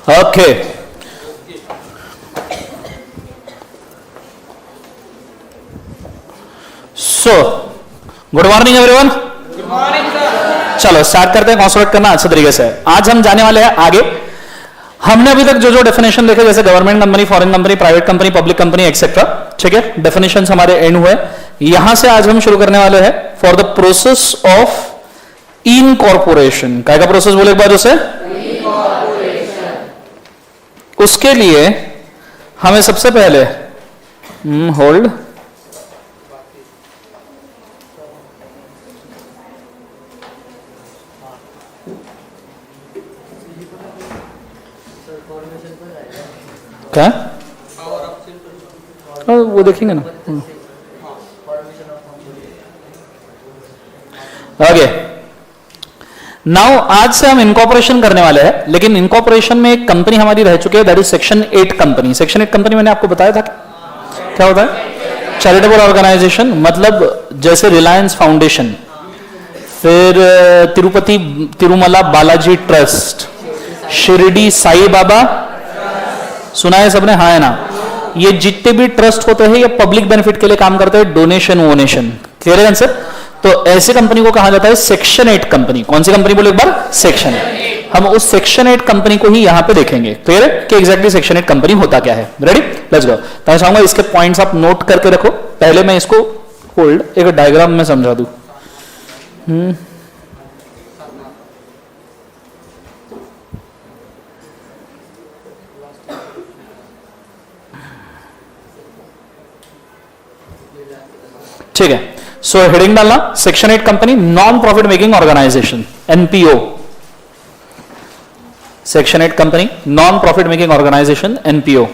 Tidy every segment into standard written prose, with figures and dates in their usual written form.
Okay, so good morning everyone. Good morning sir. चलो start करते हैं कॉन्सेप्ट करना अच्छे तरीके से। आज हम जाने वाले हैं आगे। हमने अभी तक जो जो डेफिनेशन देखे, जैसे government company, foreign company, private company, public company etcetera, ठीक है, डेफिनेशन हमारे एंड हुए। यहां से आज हम शुरू करने वाले हैं for the process of incorporation. क्या का प्रोसेस बोले एक बार उसे? उसके लिए हमें सबसे पहले होल्ड क्या वो देखेंगे ना आगे। नाउ आज से हम इनकॉर्पोरेशन करने वाले हैं, लेकिन इनकॉर्पोरेशन में एक कंपनी हमारी रह चुकी है, that is section 8 company. Section 8 company मैंने आपको बताया था क्या होता है? चैरिटेबल ऑर्गेनाइजेशन, मतलब जैसे रिलायंस फाउंडेशन, फिर तिरुपति तिरुमला बालाजी ट्रस्ट, शिरडी साई बाबा, सुना है सबने? हाँ है ना? ये जितने भी ट्रस्ट होते हैं ये पब्लिक बेनिफिट के लिए काम करते हैं, डोनेशन वोनेशन, क्लियर है आंसर? तो ऐसे कंपनी को कहा जाता है सेक्शन 8 कंपनी। कौन सी कंपनी बोले एक बार? सेक्शन 8। हम उस सेक्शन 8 कंपनी को ही यहां पे देखेंगे, क्लियर है कि एग्जैक्टली सेक्शन 8 कंपनी होता क्या है। Ready, let's go. तो मैं चाहूंगा इसके पॉइंट्स आप नोट करके रखो। पहले मैं इसको होल्ड एक डायग्राम में समझा दूं। ठीक है, सो हेडिंग डालना section 8 company, non profit making organisation, NPO. Section 8 company, non profit making organisation, NPO.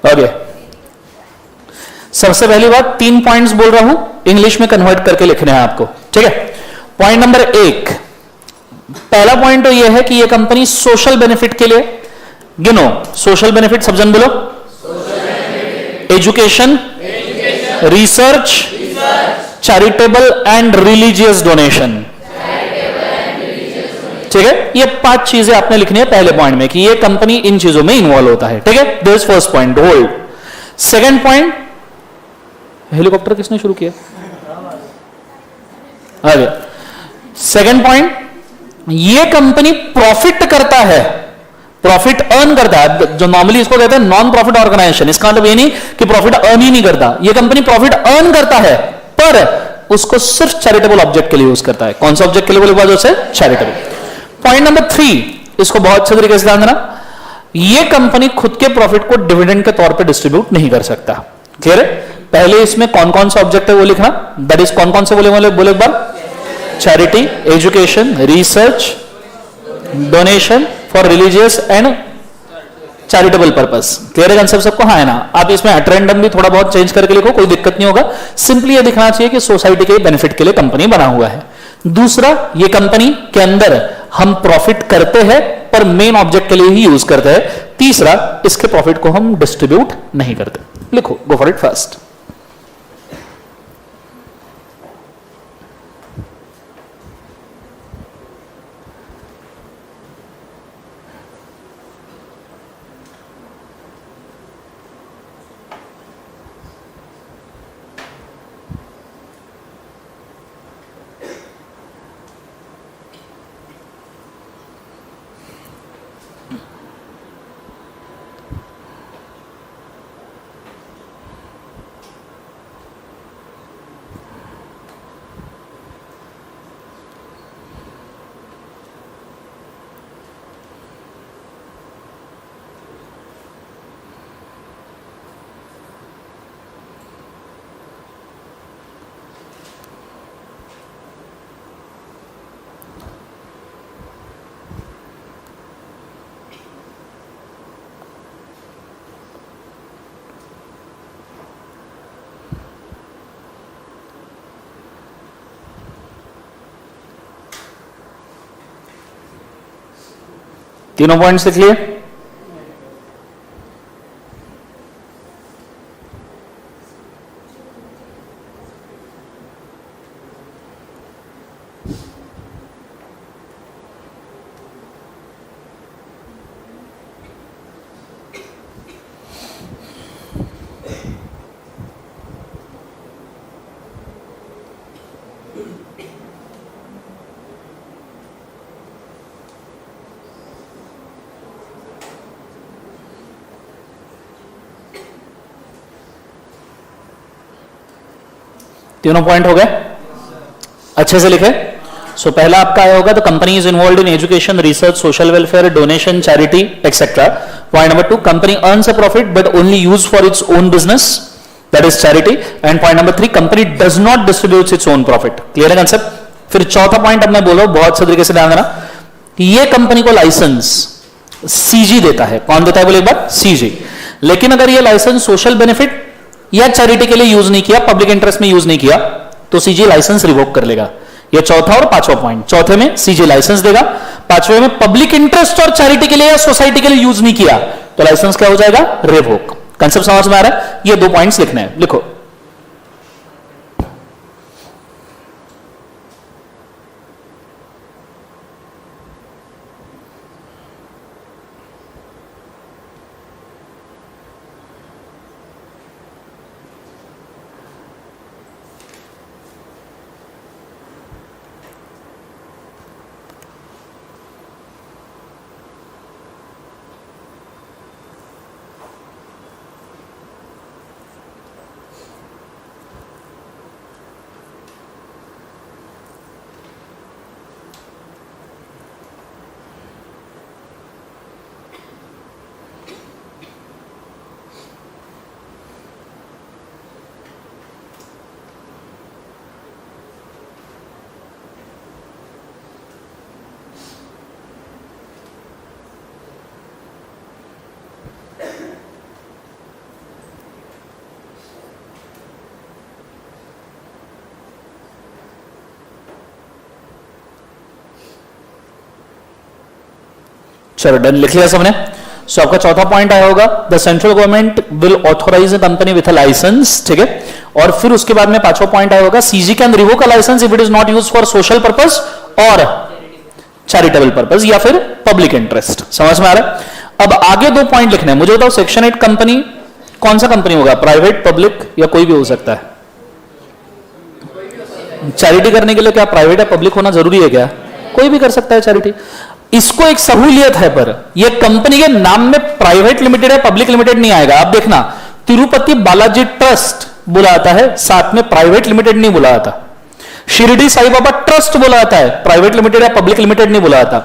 Okay, सबसे पहली बात 3 पॉइंट्स बोल रहा हूं, इंग्लिश में कन्वर्ट करके लिखने हैं आपको, ठीक है। पॉइंट नंबर 1, पहला पॉइंट तो यह है कि यह कंपनी सोशल बेनिफिट के लिए, गिनो सोशल बेनिफिट, सब जन बोलो। Education, research, charitable and religious donation, ठीक है। ये 5 चीजें आपने लिखनी है पहले पॉइंट में कि ये कंपनी इन चीजों में इन्वॉल्व होता है, ठीक है। This first point, hold. Second point, helicopter किसने शुरू किया? आगे। सेकंड पॉइंट, ये कंपनी प्रॉफिट करता है, प्रॉफिट अर्न करता है। जो नॉर्मली इसको कहते हैं नॉन प्रॉफिट ऑर्गेनाइजेशन, इसका मतलब ये नहीं कि प्रॉफिट अर्न ही नहीं करता। ये कंपनी प्रॉफिट अर्न करता है पर उसको सिर्फ चैरिटेबल ऑब्जेक्ट के लिए यूज करता है। कौन सा ऑब्जेक्ट के लिए बोले बाद उसे? चैरिटेबल। पॉइंट नंबर 3, इसको बहुत अच्छे तरीके से ध्यान देना, ये कंपनी खुद के प्रॉफिट को डिविडेंड के तौर पे डिस्ट्रीब्यूट नहीं कर सकता, क्लियर है। पहले इसमें कौन कौन सा ऑब्जेक्ट है वो लिखना, दैट इज कौन कौन से बोले एक बार? Charity, education, research, donation for religious and charitable purpose, clear है कंसेप्ट सबको? हाँ है ना? आप इसमें एट रैंडम भी थोड़ा बहुत चेंज करके लिखो, कोई दिक्कत नहीं होगा। सिंपली ये दिखना चाहिए कि सोसाइटी के बेनिफिट के लिए कंपनी बना हुआ है। दूसरा, ये कंपनी के अंदर हम प्रॉफिट करते हैं पर मेन ऑब्जेक्ट के लिए ही यूज करते हैं। तीसरा, इसके प्रॉफिट को हम डिस्ट्रीब्यूट नहीं करते। लिखो, गो फॉर इट फर्स्ट। तीनों पॉइंट्स लिख लिए? तीनों पॉइंट हो गए? अच्छे से लिखे? सो पहला आपका आया होगा, the company is involve in education, research, social welfare, donation, charity etcetera. Point number 2, company earns a profit but only use for its own business, that is charity. And point number 3, company does not distribute its own profit. Clear है concept? फिर चौथा point अब मैं बोल रहा हूं, बहुत अच्छे तरीके से ध्यान देना. ये कंपनी को लाइसेंस सीजी देता है. कौन देता है बोले एक बार? सीजी. लेकिन अगर ये लाइसेंस सोशल बेनिफिट या चैरिटी के लिए यूज नहीं किया, पब्लिक इंटरेस्ट में यूज नहीं किया, तो सीजी लाइसेंस रिवोक कर लेगा. ये चौथा और पांचवा पॉइंट. चौथे में सीजी लाइसेंस देगा, पांचवे में पब्लिक इंटरेस्ट और चैरिटी के लिए या सोसाइटी के लिए यूज नहीं किया तो लाइसेंस क्या हो जाएगा? रिवोक. कंसेप्ट समझ में आ रहा है? ये 2 पॉइंट्स लिखने हैं, लिखो. चलो डन, लिख लिया सबने? सो आपका चौथा पॉइंट आया होगा, the central government will authorise a company with a licence. ठीक है. और फिर उसके बाद में पांचवा पॉइंट आया होगा, CG can revoke a licence if it is not used for social purpose और चैरिटेबल पर्पस या फिर पब्लिक इंटरेस्ट. समझ में आ रहा है? अब आगे 2 पॉइंट लिखने हैं. मुझे बताओ, सेक्शन 8 कंपनी कौन सा कंपनी होगा? प्राइवेट, पब्लिक या कोई भी हो सकता है? चैरिटी करने के लिए क्या प्राइवेट या पब्लिक होना जरूरी है क्या? कोई भी कर सकता है चैरिटी. इसको एक सहूलियत है, पर यह कंपनी के नाम में प्राइवेट लिमिटेड है, पब्लिक लिमिटेड नहीं आएगा. आप देखना, तिरुपति बालाजी ट्रस्ट बोला आता है, साथ में प्राइवेट लिमिटेड नहीं बोला आता. शिरडी साई बाबा ट्रस्ट बोला आता है, प्राइवेट लिमिटेड या पब्लिक लिमिटेड नहीं बोला आता.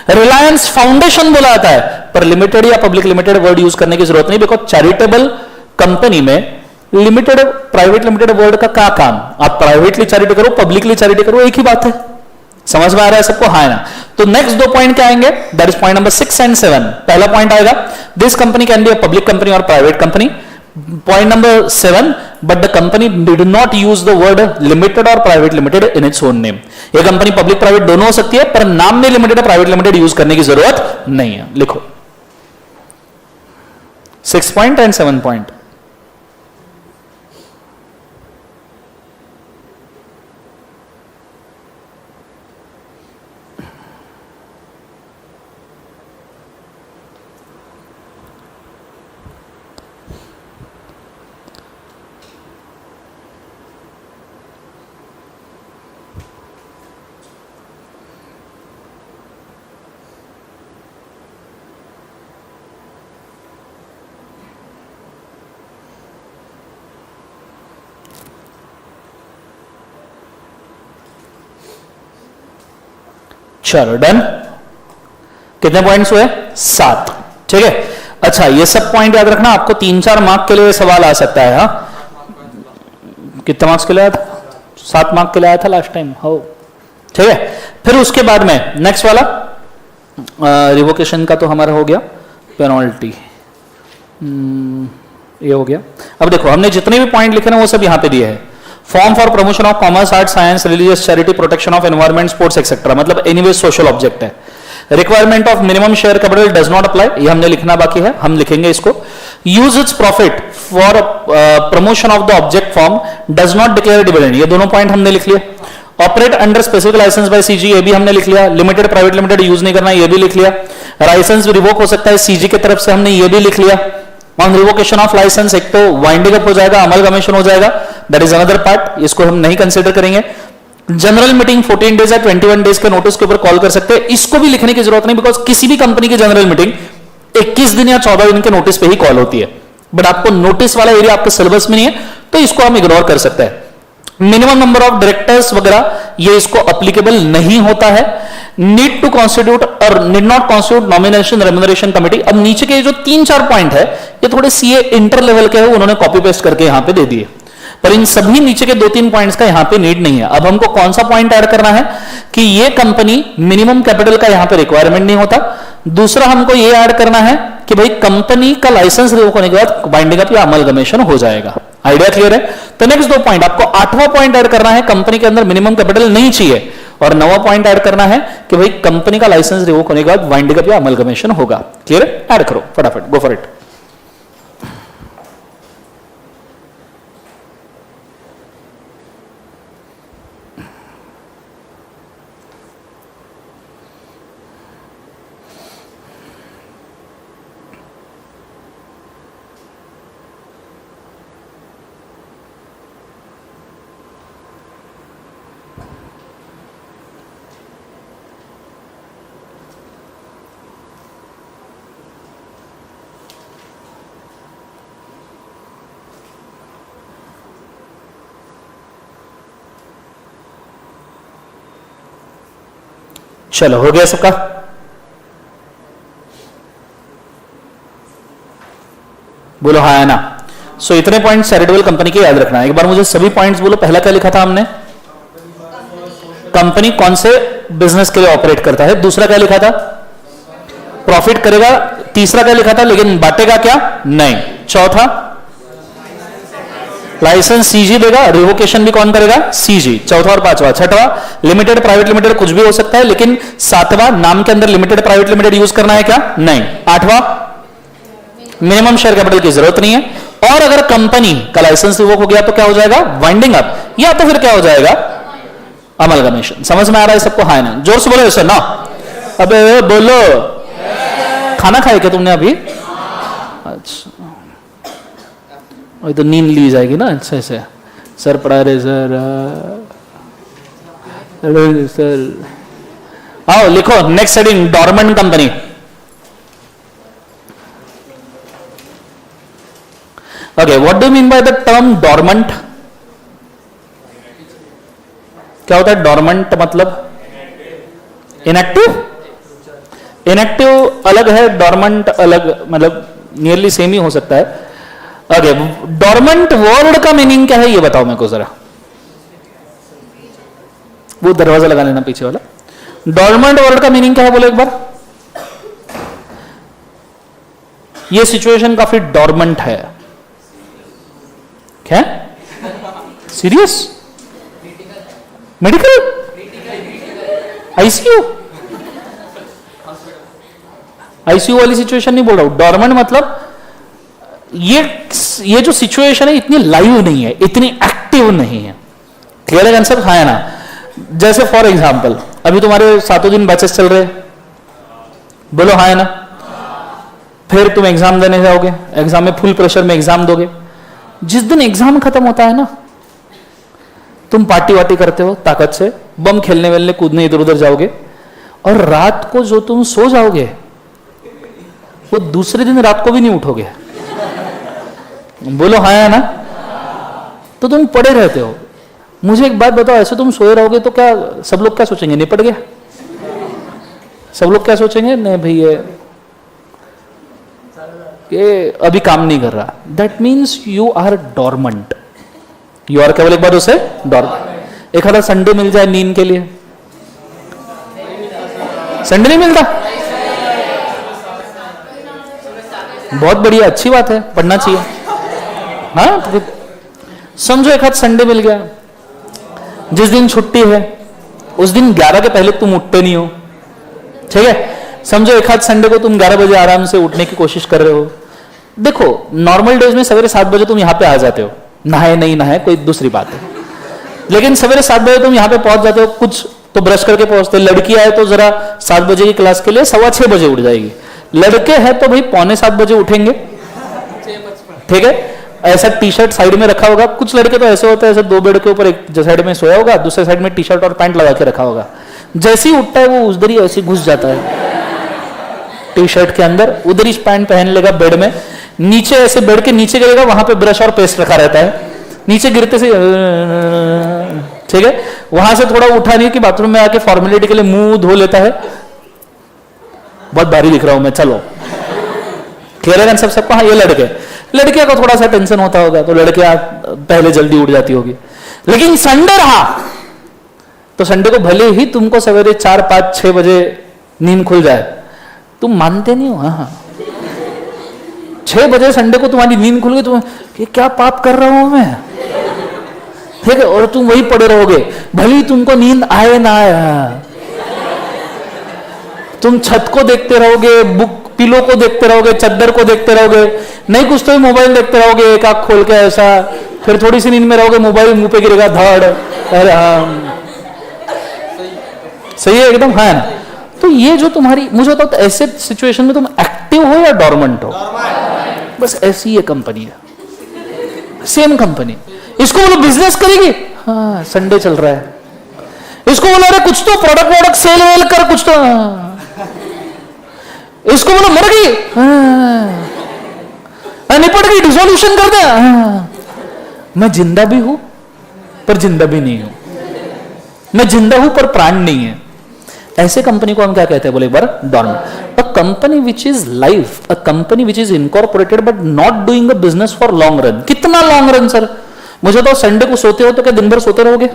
रिलायंस फाउंडेशन बोला आता है, पर लिमिटेड या पब्लिक लिमिटेड वर्ड यूज करने की जरूरत नहीं, बिकॉज चैरिटेबल कंपनी में लिमिटेड प्राइवेट लिमिटेड वर्ड का क्या काम? आप प्राइवेटली चैरिटी करो, पब्लिकली चैरिटी करो, एक ही बात है. समझ में आ रहा है सबको? हाँ है ना? तो नेक्स्ट 2 पॉइंट क्या आएंगे? That is point number 6 and 7. पहला पॉइंट आएगा, this company can be a public company और private company. Point number 7, but the company did not use the word limited और private limited in its own name. ये company public private दोनों हो सकती है, पर नाम में लिमिटेड और प्राइवेट लिमिटेड यूज करने की जरूरत नहीं है. लिखो 6 पॉइंट एंड 7 पॉइंट. चलो डन. कितने पॉइंट्स हुए? 7. ठीक है. अच्छा, ये सब पॉइंट याद रखना, आपको 3-4 मार्क के लिए सवाल आ सकता है. हाँ, कितने मार्क्स के लिए आया था? 7 मार्क के लिए आया था लास्ट टाइम. हो, ठीक है. फिर उसके बाद में नेक्स्ट वाला रिवोकेशन का तो हमारा हो गया. पेनल्टी ये हो गया. अब देखो, हमने जितने भी पॉइंट लिखे ना वो सब यहां पे दिए हैं. Form for promotion of commerce, art, science, religious, charity, protection of environment, sports etcetera, मतलब एनीवे सोशल ऑब्जेक्ट है. Requirement of minimum share capital does not apply, ये हमने लिखना बाकी है, हम लिखेंगे इसको. Use its profit for promotion of the object form, does not declare dividend, ये दोनों पॉइंट हमने लिख लिए. Operate under specific licence by CG, ये भी हमने लिख लिया. लिमिटेड प्राइवेट लिमिटेड यूज नहीं करना, ये भी लिख लिया. लाइसेंस रिवोक हो सकता है सीजी की तरफ से, हमने ये भी लिख लिया. ऑन रिवोकेशन ऑफ लाइसेंस एक तो वाइंडिंग अप हो जाएगा, अमलगमेशन हो जाएगा, दैट इज अनदर पार्ट, इसको हम नहीं कंसीडर करेंगे. जनरल मीटिंग 14 डेज या 21 डेज के नोटिस के ऊपर कॉल कर सकते हैं, इसको भी लिखने की जरूरत नहीं, बिकॉज किसी भी कंपनी की जनरल मीटिंग 21 दिन या 14 दिन के नोटिस पे ही कॉल होती है. बट आपको नोटिस वाला एरिया आपके सिलेबस में नहीं है, तो इसको हम इग्नोर कर सकते हैं. मिनिमम नंबर ऑफ डायरेक्टर्स वगैरह ये इसको अप्लीकेबल नहीं होता है. नीड टू कॉन्स्टिट्यूट और need not constitute nomination remuneration committee. अब नीचे के जो 3-4 पॉइंट है ये थोड़े सीए इंटर लेवल के है, उन्होंने कॉपी पेस्ट करके यहां पे दे दिए, पर इन सभी नीचे के 2-3 पॉइंट्स का यहां पे नीड नहीं है. अब हमको कौन सा पॉइंट ऐड करना है कि ये कंपनी मिनिमम कैपिटल का यहां पे रिक्वायरमेंट नहीं होता. दूसरा हमको ये ऐड करना है कि भाई कंपनी का लाइसेंस रिवोक होने के बाद बाइंडिंग अप या अमलगमेशन हो जाएगा. आइडिया क्लियर है? तो नेक्स्ट 2 पॉइंट, आपको 8वां पॉइंट ऐड करना है कंपनी के अंदर मिनिमम कैपिटल नहीं चाहिए, और 9वां पॉइंट ऐड करना है कि भाई कंपनी का लाइसेंस रिवोक होने के बाद बाइंडिंग अप या अमलगमेशन होगा. क्लियर है? ऐड करो फटाफट, गो फॉर इट. चलो हो गया सबका? बोलो हाँ है ना. सो इतने पॉइंट्स चैरिटेबल कंपनी के याद रखना है. एक बार मुझे सभी पॉइंट्स बोलो. पहला क्या लिखा था हमने? कंपनी कौन से बिजनेस के लिए ऑपरेट करता है. दूसरा क्या लिखा था? प्रॉफिट करेगा. तीसरा क्या लिखा था? लेकिन बांटेगा क्या? नहीं. चौथा लाइसेंस सीजी देगा, रिवोकेशन भी कौन करेगा? सीजी. चौथा और पांचवा. छठवा लिमिटेड प्राइवेट लिमिटेड कुछ भी हो सकता है, लेकिन सातवां नाम के अंदर लिमिटेड प्राइवेट लिमिटेड यूज करना है क्या? नहीं. आठवां मिनिमम शेयर कैपिटल की जरूरत नहीं है. और अगर कंपनी का लाइसेंस रिवोक हो गया तो क्या हो जाएगा? वाइंडिंग अप, या तो फिर क्या हो जाएगा? अमलगमेशन. समझ में आ रहा है सबको? हाँ ना? जोर से बोलो सर ना. अबे बोलो. खाना खाए क्या तुमने अभी? अच्छा, तो नींद ली जाएगी ना अच्छे से. सर पढ़ा रहे सर. सर आओ लिखो. Next heading dormant company. Okay, what do mean by the term dormant? क्या होता है डॉर्मेंट? मतलब इनएक्टिव. इनएक्टिव अलग है, डॉर्मेंट अलग, मतलब नियरली सेम ही हो सकता है. ओके, डॉर्मेंट वर्ड का मीनिंग क्या है ये बताओ मेरे को जरा. वो दरवाजा लगा लेना पीछे वाला. डॉर्मेंट वर्ड का मीनिंग क्या है बोलो एक बार. ये सिचुएशन काफी डॉर्मेंट है. क्या? सीरियस? मेडिकल? आईसीयू? आईसीयू वाली सिचुएशन नहीं बोल रहा हूं. डॉर्मेंट मतलब ये जो सिचुएशन है इतनी लाइव नहीं है, इतनी एक्टिव नहीं है. क्लियर है आंसर? हाँ है ना. जैसे फॉर एग्जांपल अभी तुम्हारे 7 दिन बैचेस चल रहे. बोलो हाँ है ना. फिर तुम एग्जाम देने जाओगे, एग्जाम में फुल प्रेशर में एग्जाम दोगे. जिस दिन एग्जाम खत्म होता है ना, तुम पार्टी वार्टी करते हो ताकत से, बम खेलने वेलने कूदने इधर उधर जाओगे, और रात को जो तुम सो जाओगे वो दूसरे दिन रात को भी नहीं उठोगे. बोलो हाँ है ना. तो तुम पड़े रहते हो. मुझे एक बात बताओ, ऐसे तुम सोए रहोगे तो क्या सब लोग क्या सोचेंगे? निपट गया. सब लोग क्या सोचेंगे? नहीं भाई ये अभी काम नहीं कर रहा. That means you are dormant. You are केवल एक बार उसे डॉर्मेंट. एक आधा संडे मिल जाए नींद के लिए. संडे नहीं मिलता? बहुत बढ़िया, अच्छी बात है, पढ़ना चाहिए. हाँ तो समझो एक हाथ संडे मिल गया. जिस दिन छुट्टी है उस दिन 11 के पहले तुम उठते नहीं हो. ठीक है. समझो एक आध संडे को तुम 11 बजे आराम से उठने की कोशिश कर रहे हो। देखो नॉर्मल डेज में सवेरे 7 बजे तुम यहां पे आ जाते हो, नहाए नहीं नहाए कोई दूसरी बात है, लेकिन सवेरे 7 बजे तुम यहां पे पहुंच जाते हो, कुछ तो ब्रश करके पहुंचते। लड़की आए तो जरा 7 बजे की क्लास के लिए 6:15 बजे उठ जाएगी, लड़के हैं तो भाई 6:45 बजे उठेंगे, ठीक है। ऐसा टी शर्ट साइड में रखा होगा, कुछ लड़के तो ऐसे होते हैं ऐसे 2 बेड के ऊपर एक साइड में सोया होगा, दूसरे साइड में टी शर्ट और पैंट लगा के रखा होगा, जैसे ही उठता है वो उधर ही ऐसे घुस जाता है टी शर्ट के अंदर, उधर ही पैंट पहन लेगा बेड में, नीचे ऐसे बेड के नीचे गिरेगा, वहां पे ब्रश और पेस्ट रखा रहता है, नीचे गिरते से ठीक है, वहां से थोड़ा उठा नहीं कि बाथरूम में आके फॉर्मेलिटी के लिए मुंह धो लेता है, बहुत भारी दिख रहा हूं मैं, चलो क्लियर है सबको। हाँ ये लड़कियां को थोड़ा सा टेंशन होता होगा तो लड़कियां पहले जल्दी उठ जाती होगी, लेकिन संडे रहा तो संडे को भले ही तुमको सवेरे 4, 5, 6 बजे नींद खुल जाए, तुम मानते नहीं हो। हाँ 6 बजे संडे को तुम्हारी नींद खुल गई, तुम क्या पाप कर रहा हूं मैं, ठीक है, और तुम वही पड़े रहोगे, भले ही तुमको नींद आए ना आए, तुम छत को देखते रहोगे, बुक पिलो को देखते रहोगे, चद्दर को देखते रहोगे, नहीं कुछ तो मोबाइल देखते रहोगे एक आंख खोल के ऐसा, फिर थोड़ी सी नींद में रहोगे, मोबाइल मुंह पे गिरेगा धड़, अरे हाँ सही है एकदम, है ना। तो ये जो तुम्हारी, मुझे बताओ ऐसे सिचुएशन में तुम एक्टिव हो या डोरमेंट हो, बस ऐसी ये कंपनी है, सेम कंपनी। इसको बोलो बिजनेस करेगी, हाँ संडे चल रहा है, इसको बोलो अरे कुछ तो प्रोडक्ट सेल वेल कर, कुछ तो, इसको बोलो मर गई, निपट गई, डिसोल्यूशन कर दे, मैं जिंदा भी हूं पर जिंदा भी नहीं हूं, मैं जिंदा हूं पर प्राण नहीं है। ऐसे कंपनी को हम क्या कहते हैं, बोले एक बार dormant. A company which is live, a company which is incorporated but not doing a business for long run. कितना लॉन्ग रन सर, मुझे तो संडे को सोते हो तो क्या दिन भर सोते रहोगे?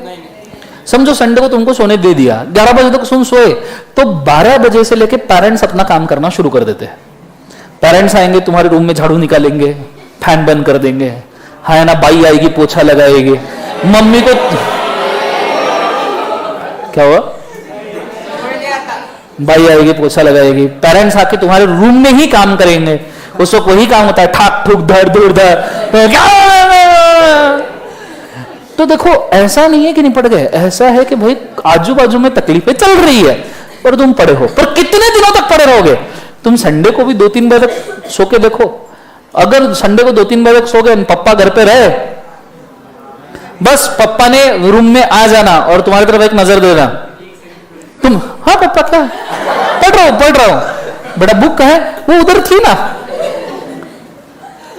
समझो संडे को तुमको सोने दे दिया, 11 बजे तक सुन सोए, तो 12 बजे से लेके पेरेंट्स अपना काम करना शुरू कर देते हैं। पेरेंट्स आएंगे तुम्हारे रूम में, झाड़ू निकालेंगे, फैन बंद कर देंगे, है ना, बाई आएगी पोछा लगाएगी, मम्मी को क्या हुआ, बाई आएगी पोछा लगाएगी, पेरेंट्स आके तुम्हारे रूम में ही काम करेंगे, उसको वही काम होता है, ठाक ठुक धर धुर धर। तो देखो ऐसा नहीं है कि निपट गए, ऐसा है कि भाई आजू बाजू में तकलीफें चल रही है और तुम पड़े हो, पर कितने दिनों तक पड़े रहोगे? तुम संडे को भी 2-3 बजे तक सो के देखो, अगर संडे को 2-3 बजे तक सो गए, पप्पा घर पे रहे, बस पप्पा ने रूम में आ जाना और तुम्हारी तरफ एक नजर देना, तुम हाँ पप्पा क्या पढ़ रहा हूं बेटा, बुक है वो उधर थी ना,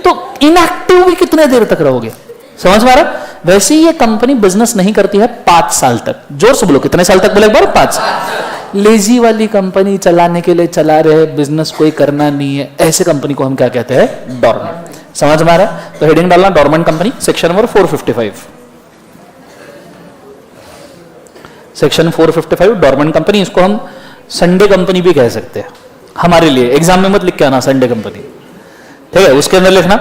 तो इनएक्टिव भी कितने देर तक रहोगे? समझ में आ रहा? वैसे ही ये कंपनी बिजनेस नहीं करती है 5 साल तक। जोर से बोलो कितने साल तक, बोले एक बार 5। लेजी वाली कंपनी चलाने के लिए चला रहे, बिजनेस कोई करना नहीं है, ऐसे कंपनी को हम क्या कहते हैं? डोरमेंट। समझ में आ रहा है? तो हेडिंग डालना dormant company, section number 455, section 455 dormant company. इसको हम संडे कंपनी भी कह सकते हैं हमारे लिए। एग्जाम में मत लिख के आना संडे कंपनी, ठीक है, उसके अंदर लिखना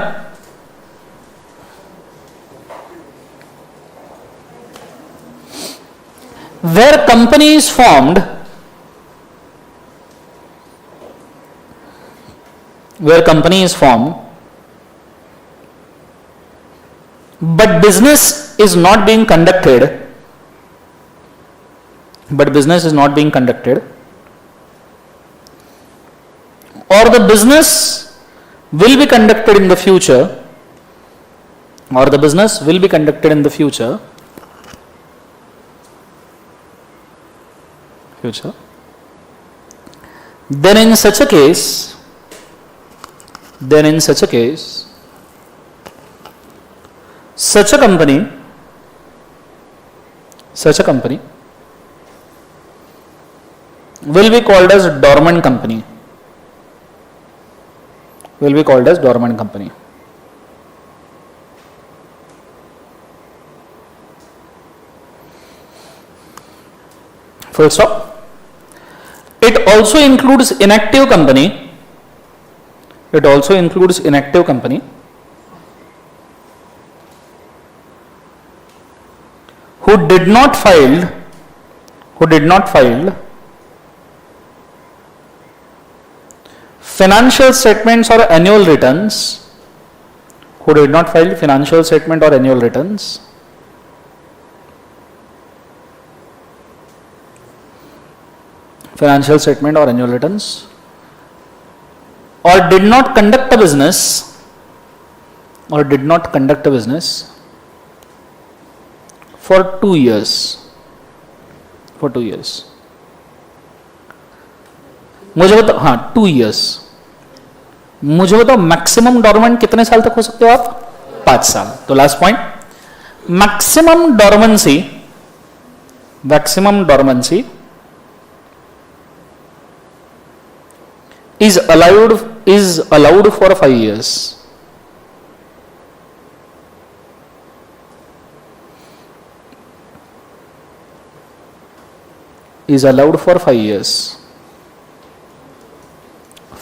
where company is formed, where company is formed but business is not being conducted, but business is not being conducted, or the business will be conducted in the future, or the business will be conducted in the future, then in such a case such a company will be called as dormant company, will be called as dormant company. Full stop. It also includes inactive company. It also includes inactive company who did not file financial statements or annual returns, who did not file financial statement or annual returns, financial statement or annual returns, or did not conduct a business, or did not conduct a business for 2 years, for 2 years. मुझे बताओ, हाँ 2 years. मुझे बताओ maximum dormant कितने साल तक हो सकते हो आप? 5 साल. तो last point, maximum dormancy, maximum dormancy is allowed for 5 years. Is allowed for 5 years.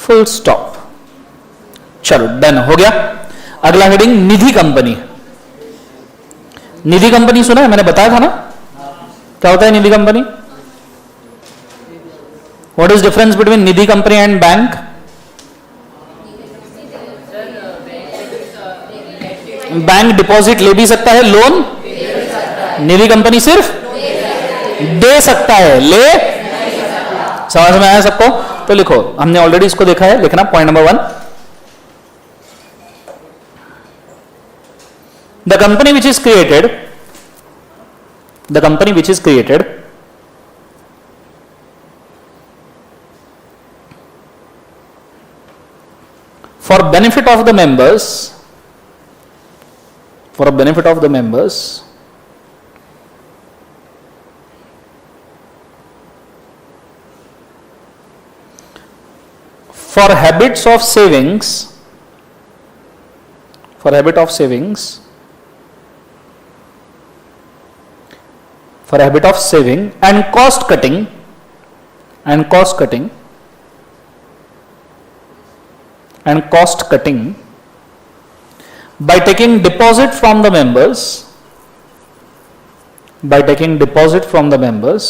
Full stop. चलो डन हो गया. अगला heading Nidhi company. Nidhi company सुना है, मैंने बताया था ना क्या होता है Nidhi company. What is difference between Nidhi company and bank? Bank deposit ले भी सकता है, लोन. निधि कंपनी सिर्फ दे सकता है, ले. समझ में आया सबको? तो लिखो, हमने ऑलरेडी इसको देखा है, लिखना point number 1. The company which is created, the company which is created for benefit of the members, for a benefit of the members, for habits of savings, for habit of savings, for habit of saving and cost cutting, and cost cutting, and cost cutting by taking deposit from the members, by taking deposit from the members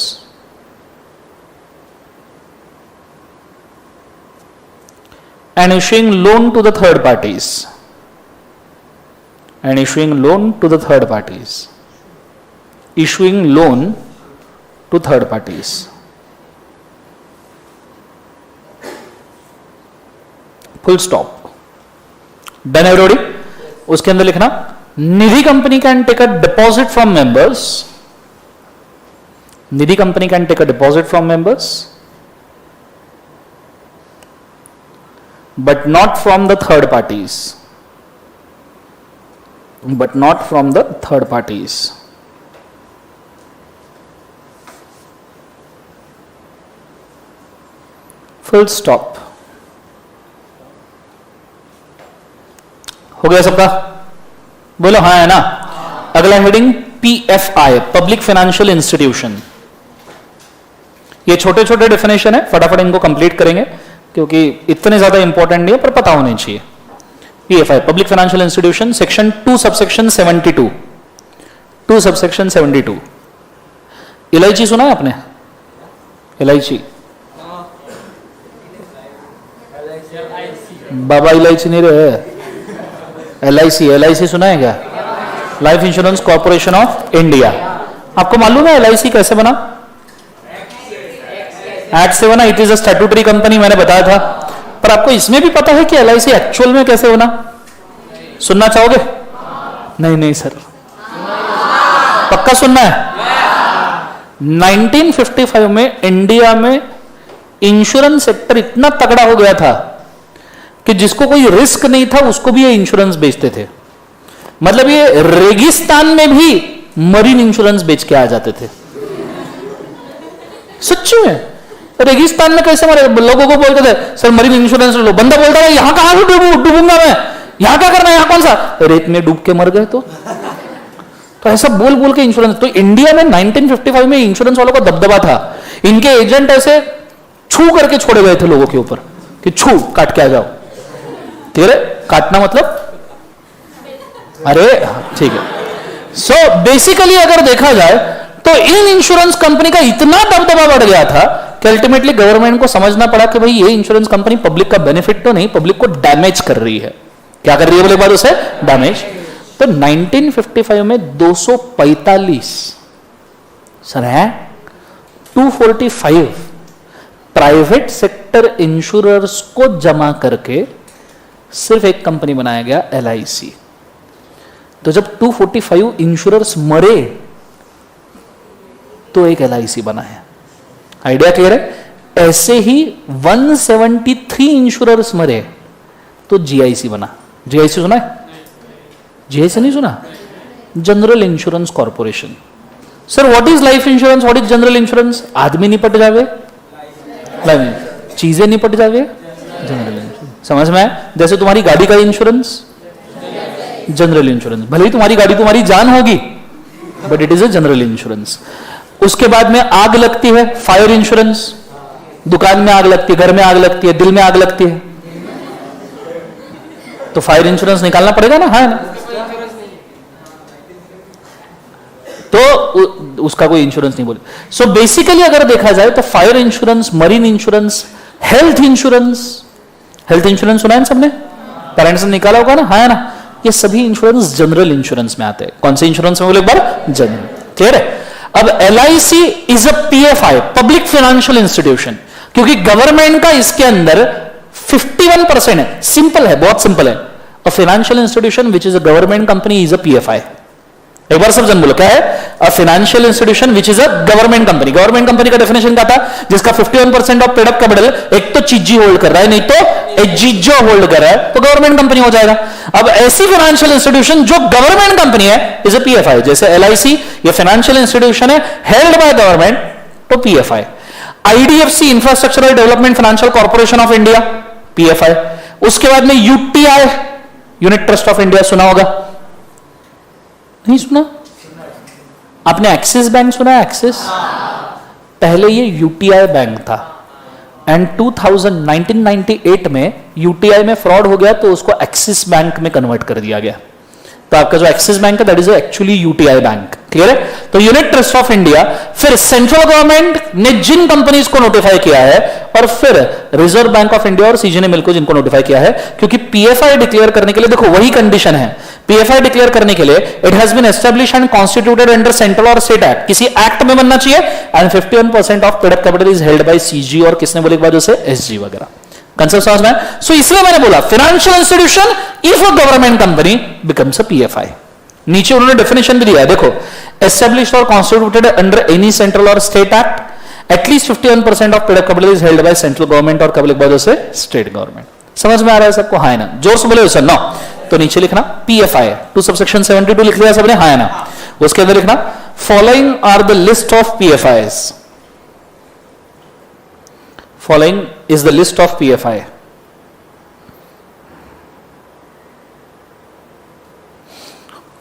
and issuing loan to the third parties, and issuing loan to the third parties, issuing loan to third parties. Full stop. Done everybody. उसके अंदर लिखना Nidhi company can take a deposit from members, Nidhi company can take a deposit from members but not from the third parties, but not from the third parties. Full stop. हो गया सबका? बोलो हाँ है ना. अगला heading PFI, public financial institution. ये छोटे छोटे डेफिनेशन है, फटाफट इनको कंप्लीट करेंगे क्योंकि इतने ज्यादा इंपॉर्टेंट नहीं है पर पता होने चाहिए. PFI, public financial institution, section 2 subsection 72, 2 subsection 72. इलायची सुना है आपने? इलायची, बाबा इलायची नहीं रहे. LIC, LIC सुना है क्या? Life insurance corporation of India. आपको मालूम है LIC कैसे बना? एक्ट से बना. It is a statutory company, मैंने बताया था. पर आपको इसमें भी पता है कि LIC एक्चुअल में कैसे बना? सुनना चाहोगे? नहीं नहीं सर, पक्का सुनना है. 1955 में इंडिया में इंश्योरेंस सेक्टर इतना तगड़ा हो गया था कि जिसको कोई रिस्क नहीं था उसको भी ये इंश्योरेंस बेचते थे. मतलब ये रेगिस्तान में भी मरीन इंश्योरेंस बेच के आ जाते थे. सच्ची में रेगिस्तान में कैसे मरे लोगों को बोलते थे सर मरीन इंश्योरेंस लो. बंदा बोलता है यहां कहां से डूबूंगा मैं, यहां क्या करना है, यहां कौन सा, रेत में डूब के मर गए. तो ऐसा बोल बोल के इंश्योरेंस. तो इंडिया में 1955 में इंश्योरेंस वालों का दबदबा था. इनके एजेंट ऐसे छू करके छोड़े गए थे लोगों के ऊपर कि छू काट के आ जाओ. तेरे काटना मतलब अरे ठीक है. सो बेसिकली अगर देखा जाए तो इन इंश्योरेंस कंपनी का इतना दबदबा बढ़ गया था कि अल्टीमेटली गवर्नमेंट को समझना पड़ा कि भाई ये इंश्योरेंस कंपनी पब्लिक का बेनिफिट तो नहीं, पब्लिक को डैमेज कर रही है। क्या कर रही है बोले बाद उसे? डैमेज। तो 1955 में 245 सर है 245 प्राइवेट सेक्टर इंश्योरर्स को जमा करके सिर्फ एक कंपनी बनाया गया, LIC। तो जब 245 इंश्योरर्स मरे तो एक LIC बना है। आइडिया क्लियर है? ऐसे ही 173 इंश्योरर्स मरे तो GIC बना। GIC सुना है? GIC नहीं सुना? General insurance corporation. Sir what is life insurance, what is general insurance? आदमी निपट जावे, चीजें निपट जावे, जनरल इंश्योरेंस। समझ में आया? जैसे तुम्हारी गाड़ी का इंश्योरेंस जनरल इंश्योरेंस, भले ही तुम्हारी गाड़ी तुम्हारी जान होगी but it is a general insurance. उसके बाद में आग लगती है, फायर इंश्योरेंस। दुकान में आग लगती है, घर में आग लगती है, दिल में आग लगती है, तो फायर इंश्योरेंस निकालना पड़ेगा ना, है ना? तो उसका कोई इंश्योरेंस नहीं बोले। सो बेसिकली अगर देखा जाए तो fire insurance, marine insurance, health insurance, health insurance सुना है सबने? पेरेंट्स ने निकाला होगा ना, है ना? ये सभी इंश्योरेंस जनरल इंश्योरेंस में आते हैं। कौन से इंश्योरेंस में बोले एक बार? जनरल। क्लियर है? अब LIC is a PFI, public financial institution, क्योंकि गवर्नमेंट का इसके अंदर 51% है। सिंपल है, बहुत सिंपल है। A financial institution which is a government company is a PFI। एक बार सब जन बोलो क्या है? A financial institution which is a government company. Government company का डेफिनेशन क्या था? जिसका 51% ऑफ पेड अप कैपिटल एक तो चीजी होल्ड कर रहा है, नहीं तो एजीजो होल्ड कर रहा है, तो गवर्नमेंट कंपनी हो जाएगा। अब ऐसी फाइनेंशियल इंस्टीट्यूशन जो गवर्नमेंट कंपनी है इज अ PFI। जैसे LIC ये फाइनेंशियल इंस्टीट्यूशन है हेल्ड बाय गवर्नमेंट, तो PFI। IDFC infrastructural development financial corporation of India, PFI। उसके बाद में UTI unit trust of India, सुना होगा? नहीं सुना? आपने एक्सिस बैंक सुना है? एक्सिस पहले ये UTI बैंक था एंड 1998 में UTI में फ्रॉड हो गया तो उसको एक्सिस बैंक में कन्वर्ट कर दिया गया। तो आपका जो एक्सिस बैंक है that is actually UTI bank. Clear है? तो यूनिट ट्रस्ट ऑफ इंडिया, फिर सेंट्रल गवर्नमेंट ने जिन कंपनीज को नोटिफाई किया है, और फिर रिजर्व बैंक ऑफ इंडिया और CG ने मिलकर जिनको नोटिफाई किया है। क्योंकि PFI डिक्लेयर करने के लिए देखो वही कंडीशन है। PFI डिक्लेयर करने के लिए it has been established and constituted under central और स्टेट एक्ट, किसी एक्ट में बनना चाहिए, and 51% of paid up capital is held by CG, और किसने बोले एक बार उसे? SG वगैरह। कंसेप्ट समझ में? सो इसलिए मैंने बोला financial institution if a government company becomes a PFI। नीचे उन्होंने डेफिनेशन भी दिया है, देखो, एस्टैब्लिश्ड और कॉन्स्टिट्यूटेड अंडर एनी सेंट्रल और state act, at least 51% of paid up capital is held by central government और पब्लिक बाय से स्टेट गवर्नमेंट। समझ में आ रहा है सबको? हाँ ना? जोर से बोले सर नो। तो नीचे लिखना PFI 2 सबसेक्शन 72 लिख लिया सबने? हाँ ना? उसके अंदर लिखना following are the list of PFIs। Following is the list of PFI.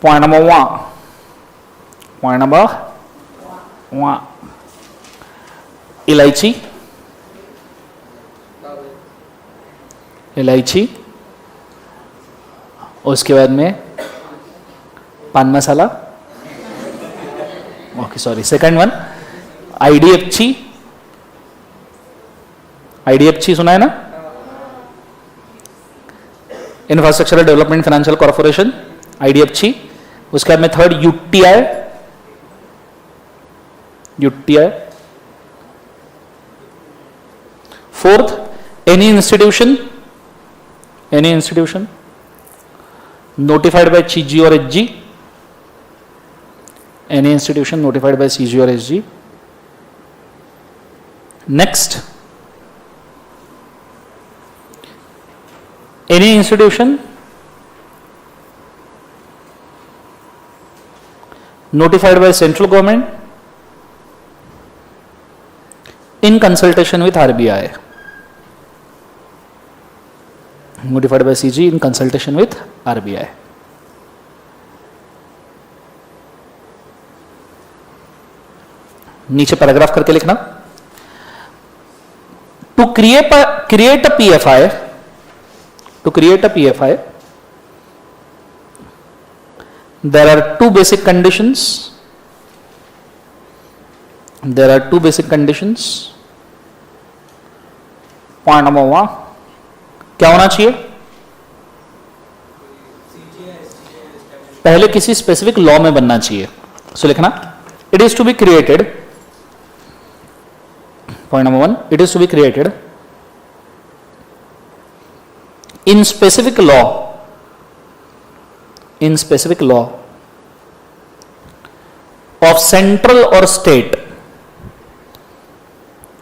Point number 1. Point number 1. इलायची, इलायची, उसके बाद में पान मसाला, okay sorry, second one IDFC सुना है ना? Infrastructural development financial corporation, IDFC। उसके बाद में third UTI। Fourth any institution notified by CG और SG, any institution notified by CG और SG। Next any institution notified by central government in consultation with RBI, notified by CG in consultation with RBI। नीचे paragraph करके लिखना, to create a PFI, to create a PFI there are two basic conditions, point number 1 क्या होना चाहिए? पहले किसी specific law में बनना चाहिए. सो लिखना it is to be created. Point number 1 it is to be created in specific law of central or state.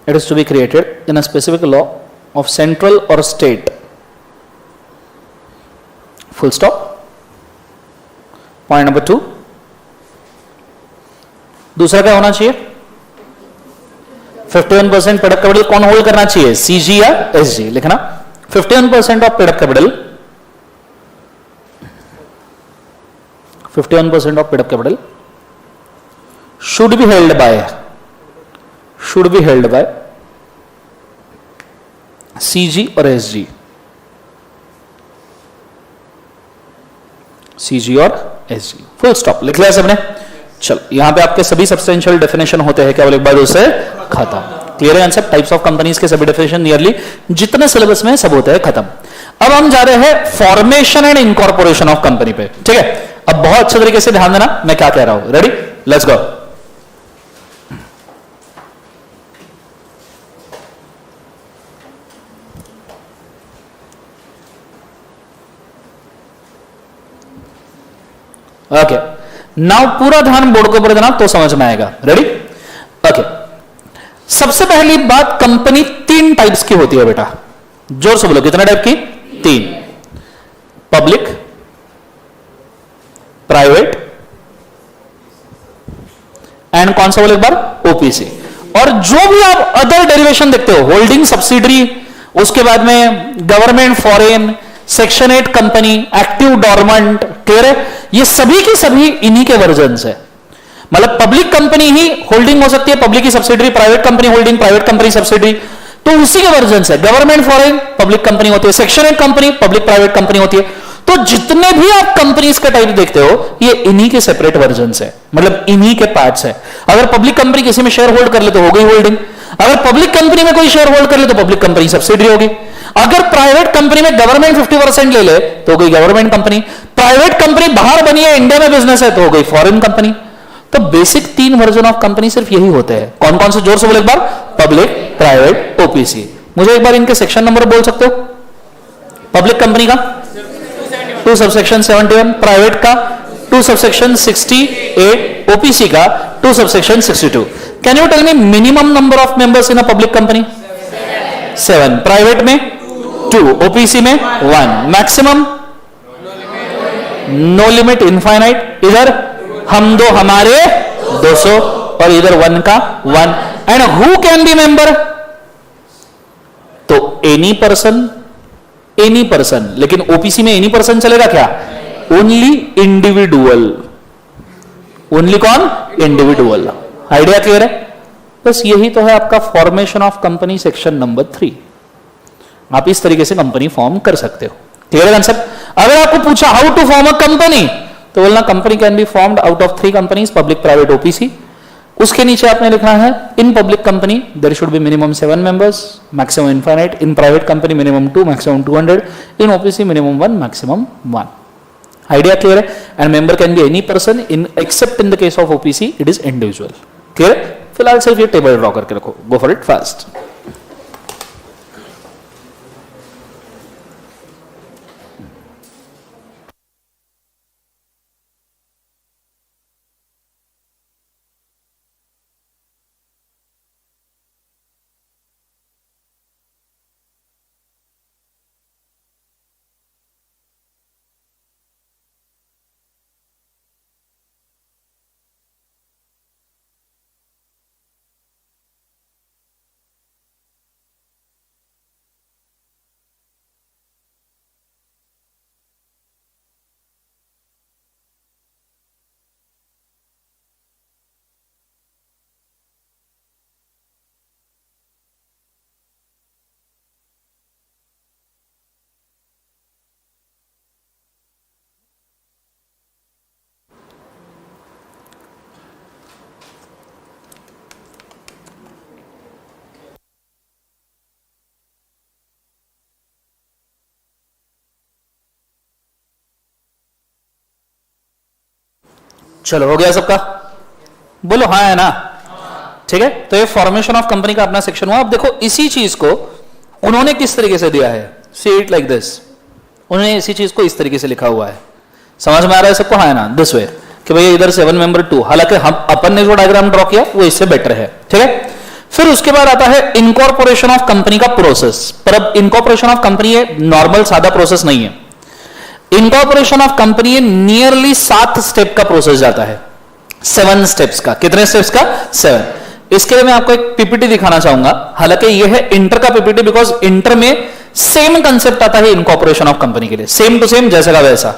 It is to be created in a specific law of central or state. Full stop. Point number 2. दूसरा क्या होना चाहिए? 51% product capital कौन hold करना चाहिए? CG या SG. लिखना 51% of paid-up capital, 51% of paid-up capital should be held by CG और SG. CG और SG. Full stop. लिख लिया सबने? चलो यहां पे आपके सभी सब्सटेंशियल डेफिनेशन होते हैं केवल एक बार उसे खत्म. क्लियर है आंसर? टाइप्स ऑफ कंपनीज के सभी डेफिनेशन नियरली जितने सिलेबस में सब होते हैं खत्म. अब हम जा रहे हैं formation and incorporation of company पे. ठीक है, अब बहुत अच्छे तरीके से ध्यान देना मैं क्या कह रहा हूं. Ready? Let's go. Okay, now पूरा ध्यान बोर्ड के ऊपर देना तो समझ में आएगा. रेडी? ओके, सबसे पहली बात, कंपनी 3 टाइप्स की होती है बेटा. जोर से बोलो, कितने टाइप की? 3. पब्लिक, प्राइवेट एंड कौन सा बोले एक बार? ओपीसी. और जो भी आप अदर डेरिवेशन देखते हो, होल्डिंग सब्सिडरी, उसके बाद में government foreign, section 8 company, active dormant. Clear है? ये सभी की सभी इन्हीं के वर्जन है. मतलब पब्लिक कंपनी ही होल्डिंग हो सकती है, पब्लिक की subsidiary, private company holding, private company subsidiary, तो उसी के वर्जन है. गवर्नमेंट फॉरेन पब्लिक कंपनी होती है, section 8 company public private company होती है. तो जितने भी आप कंपनीज का टाइप देखते हो ये इन्हीं के सेपरेट वर्जन है, मतलब इन्हीं के पार्ट्स है. अगर पब्लिक कंपनी किसी में शेयर होल्ड कर ले तो हो गई होल्डिंग. अगर पब्लिक कंपनी में कोई शेयर होल्ड कर ले तो पब्लिक कंपनी सब्सिडरी होगी. अगर प्राइवेट कंपनी में गवर्नमेंट 50% ले ले तो हो गई गवर्नमेंट कंपनी. प्राइवेट कंपनी बाहर बनी है, इंडिया में बिजनेस है, तो हो गई फॉरेन कंपनी. तो बेसिक 3 वर्जन ऑफ कंपनी सिर्फ यही होते हैं. कौन कौन से? जोर से बोले एक बार. Public, private, OPC. मुझे एक बार इनके सेक्शन नंबर बोल सकते हो? पब्लिक कंपनी का 2 सबसेक्शन 71, प्राइवेट का 2 सबसेक्शन 68, ओपीसी का 2 subsection 62. Can you tell me minimum number of members in a public company? 7. Private में 2, ओपीसी में 1. मैक्सिमम? No limit, infinite. इधर हम दो हमारे 200 और इधर 1 का 1. And who can be member? तो एनी पर्सन, लेकिन ओपीसी में एनी पर्सन चलेगा क्या? Only individual. ओनली कौन? इंडिविजुअल. आइडिया क्लियर है? बस यही तो है आपका formation of company section number 3. आप इस तरीके से कंपनी फॉर्म कर सकते हो. Clear concept? अगर आपको पूछा how to form a company तो बोलना company can be formed out of 3 companies, public, private, OPC. उसके नीचे आपने लिखना है in public company there should be minimum 7 members, maximum infinite. In private company minimum 2, maximum 200. In OPC minimum 1, maximum 1. Idea clear है? And member can be any person in except in the case of OPC it is individual. Clear? फिलहाल सिर्फ ये table draw करके रखो. Go for it fast. चलो हो गया सबका, बोलो हाँ है ना, ठीक है। तो ये फॉर्मेशन ऑफ कंपनी का अपना सेक्शन हुआ। अब देखो इसी चीज को उन्होंने किस तरीके से दिया है, सी इट लाइक दिस, उन्होंने इसी चीज को इस तरीके से लिखा हुआ है। समझ में आ रहा है सबको, हाँ है ना, दिस वे कि भैया इधर 7 मेंबर 2, हालांकि हम अपन ने जो डायग्राम ड्रॉ किया वो इससे बेटर है, ठीक है। फिर उसके बाद आता है इनकॉर्पोरेशन ऑफ कंपनी का प्रोसेस। पर अब इनकॉर्पोरेशन ऑफ कंपनी ये नॉर्मल सादा प्रोसेस नहीं है, इनकॉर्पोरेशन ऑफ कंपनी ये नियरली 7 स्टेप का प्रोसेस जाता है, 7 स्टेप्स का। कितने स्टेप्स का? 7। इसके लिए मैं आपको एक पीपीटी दिखाना चाहूंगा, हालांकि ये है इंटर का पीपीटी, बिकॉज इंटर में सेम कंसेप्ट आता है इनकॉर्पोरेशन ऑफ कंपनी के लिए, सेम टू सेम जैसे का वैसा।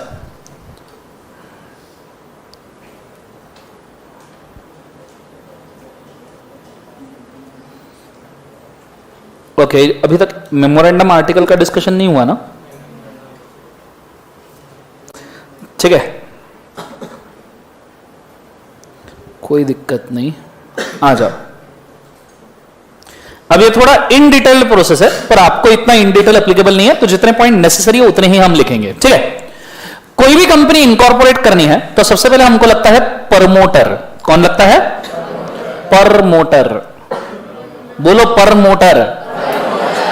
ओके अभी तक मेमोरेंडम आर्टिकल का डिस्कशन नहीं हुआ ना, ठीक है, कोई दिक्कत नहीं, आ जाओ। अब ये थोड़ा इन डिटेल प्रोसेस है, पर आपको इतना इन डिटेल एप्लीकेबल नहीं है, तो जितने पॉइंट नेसेसरी है उतने ही हम लिखेंगे, ठीक है। कोई भी कंपनी इनकॉर्पोरेट करनी है तो सबसे पहले हमको लगता है प्रमोटर। कौन लगता है? प्रमोटर। बोलो promoter.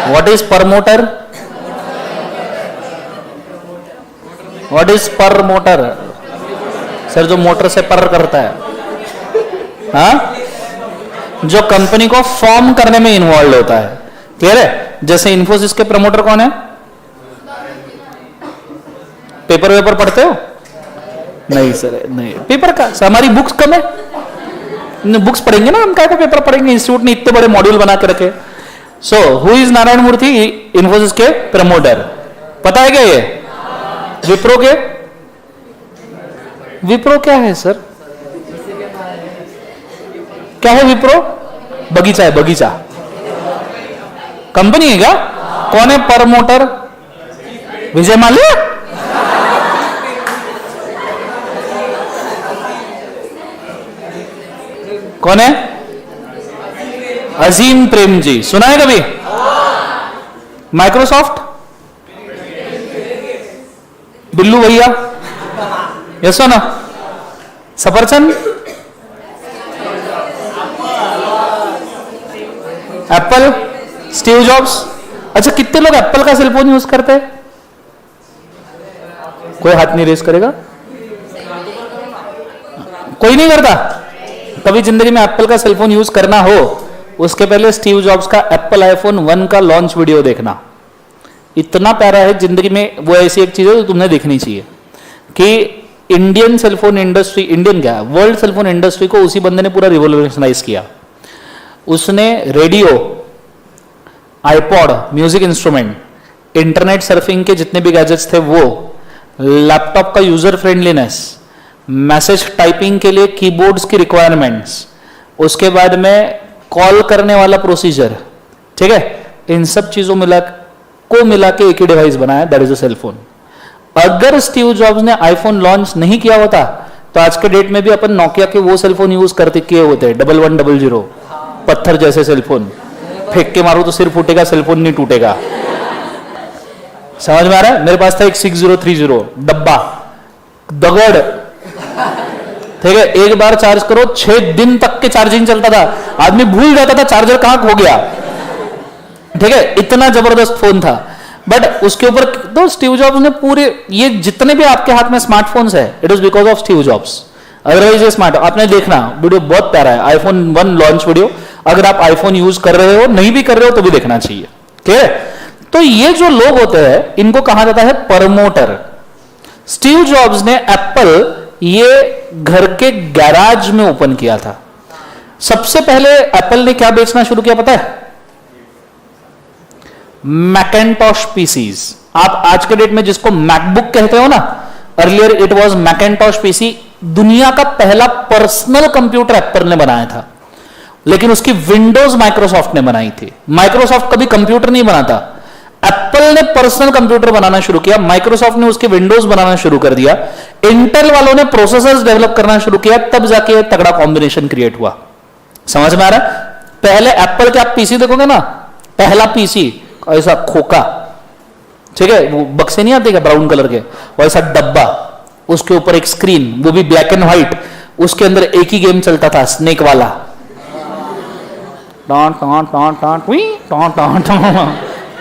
What is promoter? What is promoter? Sir जो मोटर से पर करता है, हाँ, जो कंपनी को फॉर्म करने में इन्वॉल्व होता है, क्लियर है। जैसे इन्फोसिस के प्रमोटर कौन है? पेपर वेपर पढ़ते हो? नहीं सर नहीं, पेपर का हमारी बुक्स कम है, बुक्स पढ़ेंगे ना हम, क्या को पेपर पढ़ेंगे, इंस्टीट्यूट ने इतने बड़े मॉड्यूल बना के रखे। सो हु इज नारायण मूर्ति? इन्फोसिस के प्रमोटर। पता है क्या ये? विप्रो के? विप्रो क्या है सर? क्या है विप्रो? बगीचा है, बगीचा कंपनी है क्या? कौन है प्रमोटर? विजय माल्या? कौन है? अजीम प्रेमजी। सुना है कभी? माइक्रोसॉफ्ट? बिल्लू भैया? यस ना? सफरचंद? एप्पल? Steve jobs? अच्छा कितने लोग एप्पल का सेलफोन यूज करते हैं? कोई हाथ नहीं रेस करेगा, कोई नहीं करता। कभी जिंदगी में एप्पल का सेलफोन यूज करना हो, उसके पहले स्टीव जॉब्स का एप्पल आईफोन 1 का लॉन्च वीडियो देखना, इतना प्यारा है। जिंदगी में वो ऐसी एक चीज है जो तुमने देखनी चाहिए कि इंडियन सेलफोन इंडस्ट्री, इंडियन क्या, वर्ल्ड सेलफोन इंडस्ट्री को उसी बंदे ने पूरा रिवोल्यूशनाइज किया। उसने radio, iPod, music instrument, internet surfing के जितने भी गैजेट्स थे वो, लैपटॉप का यूजर फ्रेंडलीनेस, मैसेज टाइपिंग के लिए कीबोर्ड्स की रिक्वायरमेंट्स, उसके बाद में कॉल करने वाला प्रोसीजर, ठीक है, इन सब चीजों मिला के एक ही डिवाइस बनाया, दैट इज अ सेलफोन। अगर स्टीव जॉब्स ने आईफोन लॉन्च नहीं किया होता तो आज के डेट में भी अपन नोकिया के वो सेलफोन यूज करते किए होते, 1100, पत्थर जैसे सेलफोन, फेंक के मारो तो सिर फूटेगा, सेलफोन नहीं टूटेगा। समझ में आ रहा है? मेरे पास था एक 6030 डब्बा, दगड़, ठीक है, एक बार चार्ज करो 6 दिन तक के चार्जिंग चलता था, आदमी भूल जाता था चार्जर कहां खो गया, ठीक है, इतना जबरदस्त फोन था। बट उसके ऊपर तो स्टीव जॉब्स ने पूरे, ये जितने भी आपके हाथ में स्मार्टफोन्स है, it is because of Steve jobs, otherwise ये स्मार्ट। आपने देखना वीडियो बहुत प्यारा है, आईफोन 1 लॉन्च वीडियो, अगर आप आईफोन यूज कर रहे हो, नहीं भी कर रहे हो तो भी देखना चाहिए, ठीक है। तो ये जो लोग होते हैं इनको कहा जाता है प्रमोटर। स्टीव जॉब्स ने एप्पल ये घर के गैराज में ओपन किया था। सबसे पहले एप्पल ने क्या बेचना शुरू किया पता है? मैकेंटॉश पीसीज। आप आज के डेट में जिसको मैकबुक कहते हो ना, अर्लियर इट वाज मैकेंटॉश पीसी। दुनिया का पहला पर्सनल कंप्यूटर एप्पल ने बनाया था, लेकिन उसकी विंडोज माइक्रोसॉफ्ट ने बनाई थी। माइक्रोसॉफ्ट कभी कंप्यूटर नहीं बनाता, एप्पल ने पर्सनल कंप्यूटर बनाना शुरू किया, माइक्रोसॉफ्ट ने उसके विंडोज बनाना शुरू कर दिया, इंटेल वालों ने प्रोसेसर्स डेवलप करना शुरू किया, तब जाके तगड़ा कॉम्बिनेशन क्रिएट हुआ। समझ में आ रहा है? पहले एप्पल के आप पीसी देखोगे ना, पहला पीसी ऐसा खोखा, ठीक है, वो बक्से नहीं आते क्या ब्राउन कलर के, वैसा डब्बा, उसके ऊपर एक स्क्रीन, वो भी ब्लैक एंड व्हाइट, उसके अंदर एक ही गेम चलता था, स्नेक वाला,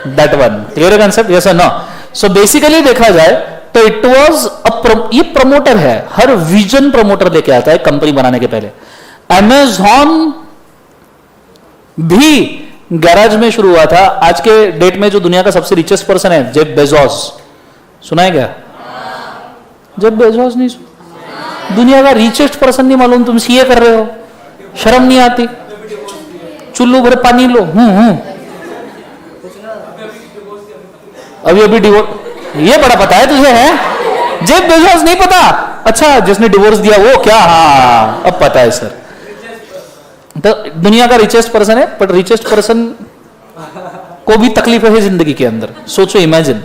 that one. Clear concept? Yes और नो? सो बेसिकली देखा जाए तो इट वाज ये प्रमोटर है, हर विजन प्रमोटर लेके आता है कंपनी बनाने के पहले। अमेज़न भी गैराज में शुरू हुआ था। आज के डेट में जो दुनिया का सबसे रिचेस्ट पर्सन है, जेफ बेजोस, सुना है क्या? जेफ बेजोस नहीं सुना? दुनिया का रिचेस्ट पर्सन नहीं मालूम? तुम सीए कर रहे हो, शर्म नहीं आती? चुल्लू भर पानी लो। अभी डिवोर्स, ये बड़ा पता है तुझे? है जेफ बेजोस नहीं पता? अच्छा, जिसने डिवोर्स दिया वो क्या? हाँ अब पता है सर। तो दुनिया का रिचेस्ट पर्सन है, बट रिचेस्ट पर्सन को भी तकलीफ है जिंदगी के अंदर, सोचो, इमेजिन।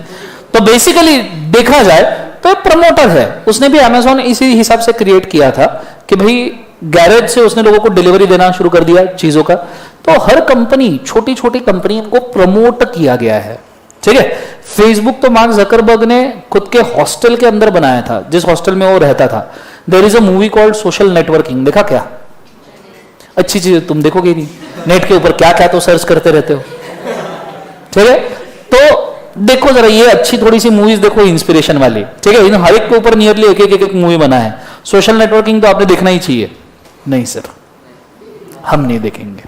तो बेसिकली देखा जाए तो प्रमोटर है, उसने भी अमेज़न इसी हिसाब से क्रिएट किया था कि भाई गैरेज से उसने लोगों को डिलीवरी देना शुरू कर दिया चीजों का। तो हर कंपनी, छोटी छोटी कंपनी को प्रमोट किया गया है, ठीक है। फेसबुक तो मार्क जकरबर्ग ने खुद के हॉस्टल के अंदर बनाया था, जिस हॉस्टल में वो रहता था। There is a movie called social networking, देखा क्या? अच्छी चीज तुम देखोगे नहीं, नेट के ऊपर क्या क्या तो सर्च करते रहते हो, ठीक है। तो देखो जरा, ये अच्छी थोड़ी सी मूवीज देखो, इंस्पिरेशन वाली, ठीक है। इन हर एक के ऊपर नियरली एक एक मूवी बना है। सोशल नेटवर्किंग तो आपने देखना ही चाहिए। नहीं सर, हम नहीं देखेंगे,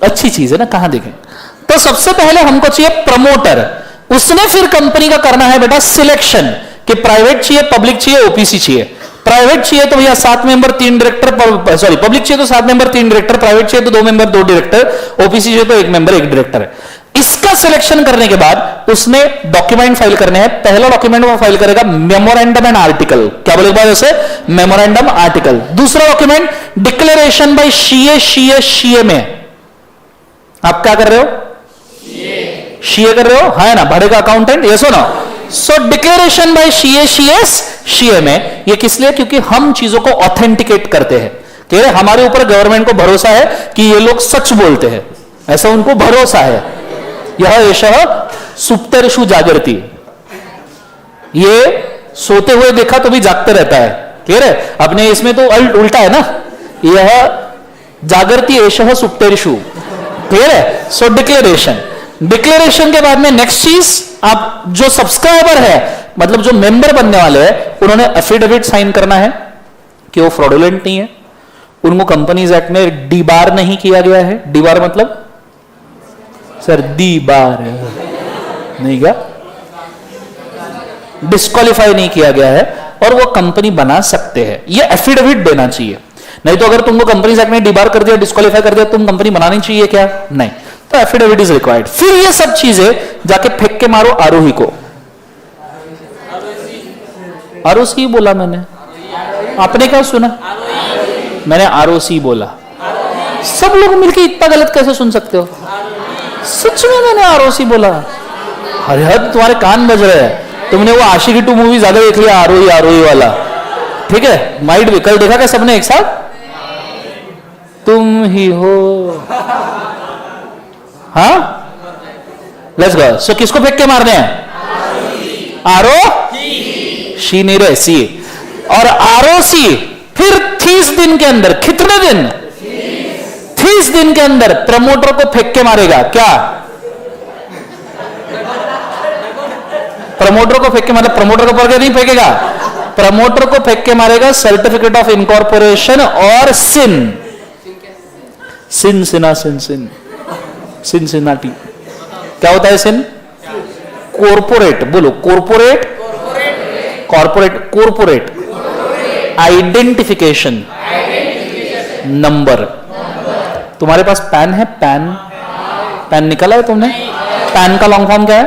अच्छी चीज है ना, कहां देखें? तो सबसे पहले हमको चाहिए प्रमोटर। उसने फिर कंपनी का करना है बेटा सिलेक्शन, कि प्राइवेट चाहिए, पब्लिक चाहिए, ओपीसी चाहिए। प्राइवेट चाहिए तो भैया 7 मेंबर 3 डायरेक्टर, सॉरी पब्लिक चाहिए तो 7 मेंबर 3 डायरेक्टर, प्राइवेट चाहिए तो 2 मेंबर 2 डायरेक्टर, ओपीसी चाहिए तो 1 मेंबर 1 डायरेक्टर। इसका सिलेक्शन करने के बाद उसने डॉक्यूमेंट फाइल करने हैं। पहला डॉक्यूमेंट वो फाइल करेगा मेमोरेंडम एंड आर्टिकल, क्या बोलेगा जैसे मेमोरेंडम आर्टिकल। दूसरा डॉक्यूमेंट डिक्लेरेशन बाय सीए में। आप क्या कर रहे हो? सीए कर रहे हो, है ना, भाड़े का अकाउंटेंट, ये सुनो। सो डिक्लेरेशन बाय सीए में, ये किस लिए? क्योंकि हम चीजों को ऑथेंटिकेट करते हैं, ठीक है। हमारे ऊपर गवर्नमेंट को भरोसा है कि ये लोग सच बोलते हैं, ऐसा उनको भरोसा है। यह एषः सुप्तेषु जागर्ति, ये सोते हुए देखा तो भी जागते रहता है, ठीक है। अपने इसमें तो उल्टा है ना, यह जागृति एषः सुप्तेषु, ठीक है। सो डिक्लेरेशन के बाद में नेक्स्ट चीज, आप जो सब्सक्राइबर है, मतलब जो मेंबर बनने वाले हैं, उन्होंने एफिडेविट साइन करना है कि वो फ्रॉडुलेंट नहीं है, उनको कंपनीज एक्ट में डीबार नहीं किया गया है। डीबार मतलब सर डीबार नहीं, क्या डिस्क्वालीफाई नहीं किया गया है, और वो कंपनी बना सकते हैं। ये एफिडेविट देना चाहिए, नहीं तो अगर तुमको कंपनीज एक्ट में डीबार कर दिया, डिस्क्वालीफाई कर दिया, तुम कंपनी बनानी चाहिए क्या? नहीं। तो एफिडेविट इज रिक्वायर्ड। फिर ये सब चीजें जाके फेंक के मारो आरोही को। आरोसी बोला मैंने, आपने क्या सुना? मैंने आरोसी बोला। सब लोग मिलके इतना गलत कैसे सुन सकते हो? सच में मैंने आरोसी बोला। अरे हद, तुम्हारे कान बज रहे हैं। तुमने वो आशिकी 2 मूवी ज्यादा देख लिया, आरोही वाला, ठीक है। माइट भी कल देखा क्या सबने एक साथ? तुम ही हो, हाँ, लेट्स गो। सो किसको फेंक के मारने हैं? आरो शी नहीं रहे, सी। और आरो सी फिर 30 दिन के अंदर, कितने दिन? 30 दिन के अंदर प्रमोटर को फेंक के मारेगा। क्या प्रमोटर को फेंक के, मतलब प्रमोटर को पर नहीं फेंकेगा, प्रमोटर को फेंक के मारेगा सर्टिफिकेट ऑफ इनकॉर्पोरेशन और सिनसिनाटी। क्या होता है सिन? कॉर्पोरेट, बोलो कॉर्पोरेट आइडेंटिफिकेशन नंबर। तुम्हारे पास पैन है? पैन निकाला है तुमने? पैन का लॉन्ग फॉर्म क्या है?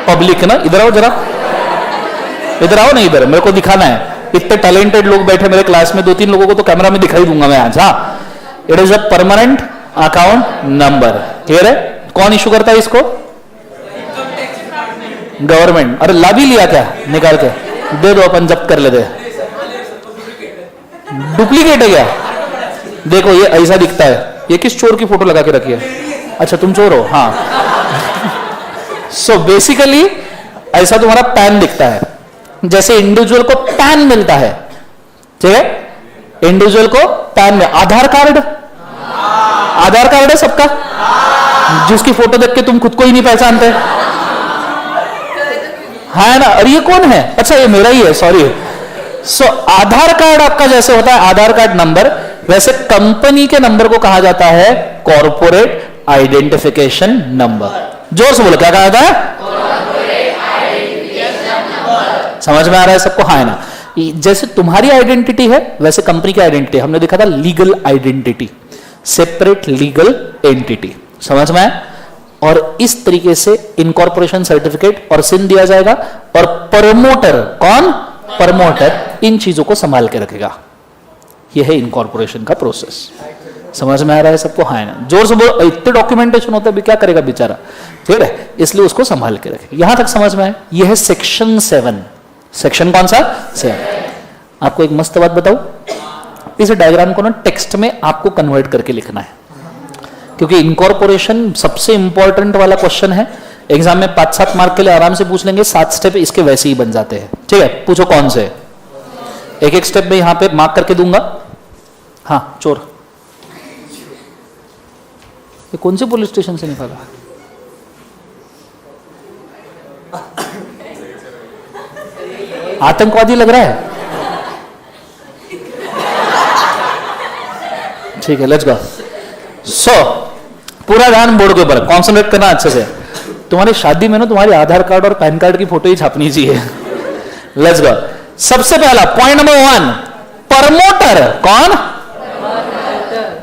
पब्लिक ना। इधर आओ जरा, इधर आओ ना, इधर मेरे को दिखाना है। इतने टैलेंटेड लोग बैठे मेरे क्लास में, 2-3 लोगों को तो कैमरा में दिखाई दूंगा मैं आज। हाँ, it is a permanent account number, clear है? कौन इशू करता है इसको? गवर्नमेंट। अरे ला भी लिया क्या? निकाल के दे दो, अपन जब्त कर लेते। डुप्लीकेट है क्या? देखो ये ऐसा दिखता है। ये किस चोर की फोटो लगा के रखी है? अच्छा तुम चोर हो, हाँ। सो बेसिकली ऐसा तुम्हारा पैन दिखता है। जैसे इंडिविजुअल को पैन मिलता है, ठीक है, इंडिविजुअल को पैन में, आधार कार्ड, आधार कार्ड है सबका, जिसकी फोटो देख के तुम खुद को ही नहीं पहचानते, है ना, और ये कौन है, अच्छा ये मेरा ही है, सॉरी। सो आधार कार्ड आपका जैसे होता है आधार कार्ड नंबर, वैसे कंपनी के नंबर को कहा जाता है कॉर्पोरेट आइडेंटिफिकेशन नंबर। जोर से बोलो, क्या कहा जाता है? समझ में आ रहा है सबको? हाँ है ना। जैसे तुम्हारी आइडेंटिटी है वैसे कंपनी की आइडेंटिटी, हमने देखा था legal identity, separate legal entity, समझ में आया? और इस तरीके से इनकॉर्पोरेशन सर्टिफिकेट और सिन दिया जाएगा, और प्रमोटर, कौन? प्रमोटर इन चीजों को संभाल के रखेगा। यह है इनकॉर्पोरेशन का प्रोसेस। समझ में आ रहा है सबको? हाँ है ना। जोर से बोलो, इतने डॉक्यूमेंटेशन होता है भी क्या करेगा बेचारा, ठीक है, इसलिए उसको संभाल के रखे। यहां तक समझ में आया? यह है सेक्शन 7। सेक्शन कौन सा? 7। आपको एक मस्त बात बताऊं, इस डायग्राम को ना टेक्स्ट में आपको कन्वर्ट करके लिखना है, क्योंकि इनकॉर्पोरेशन सबसे इंपॉर्टेंट वाला क्वेश्चन है। एग्जाम में 5-7 मार्क के लिए आराम से पूछ लेंगे, 7 स्टेप इसके वैसे ही बन जाते हैं। ठीक है, पूछो कौन से? एक एक स्टेप में यहां पे मार्क करके दूंगा। हाँ, चोर ये कौन से पुलिस स्टेशन से निकाला? आतंकवादी लग रहा है। ठीक है, लेट्स गो। सो पूरा ध्यान बोर्ड के ऊपर कॉन्सेंट्रेट करना अच्छे से। तुम्हारी शादी में ना तुम्हारी आधार कार्ड और पैन कार्ड की फोटो ही छापनी चाहिए। Let's go. सबसे पहला पॉइंट नंबर 1, प्रमोटर। कौन?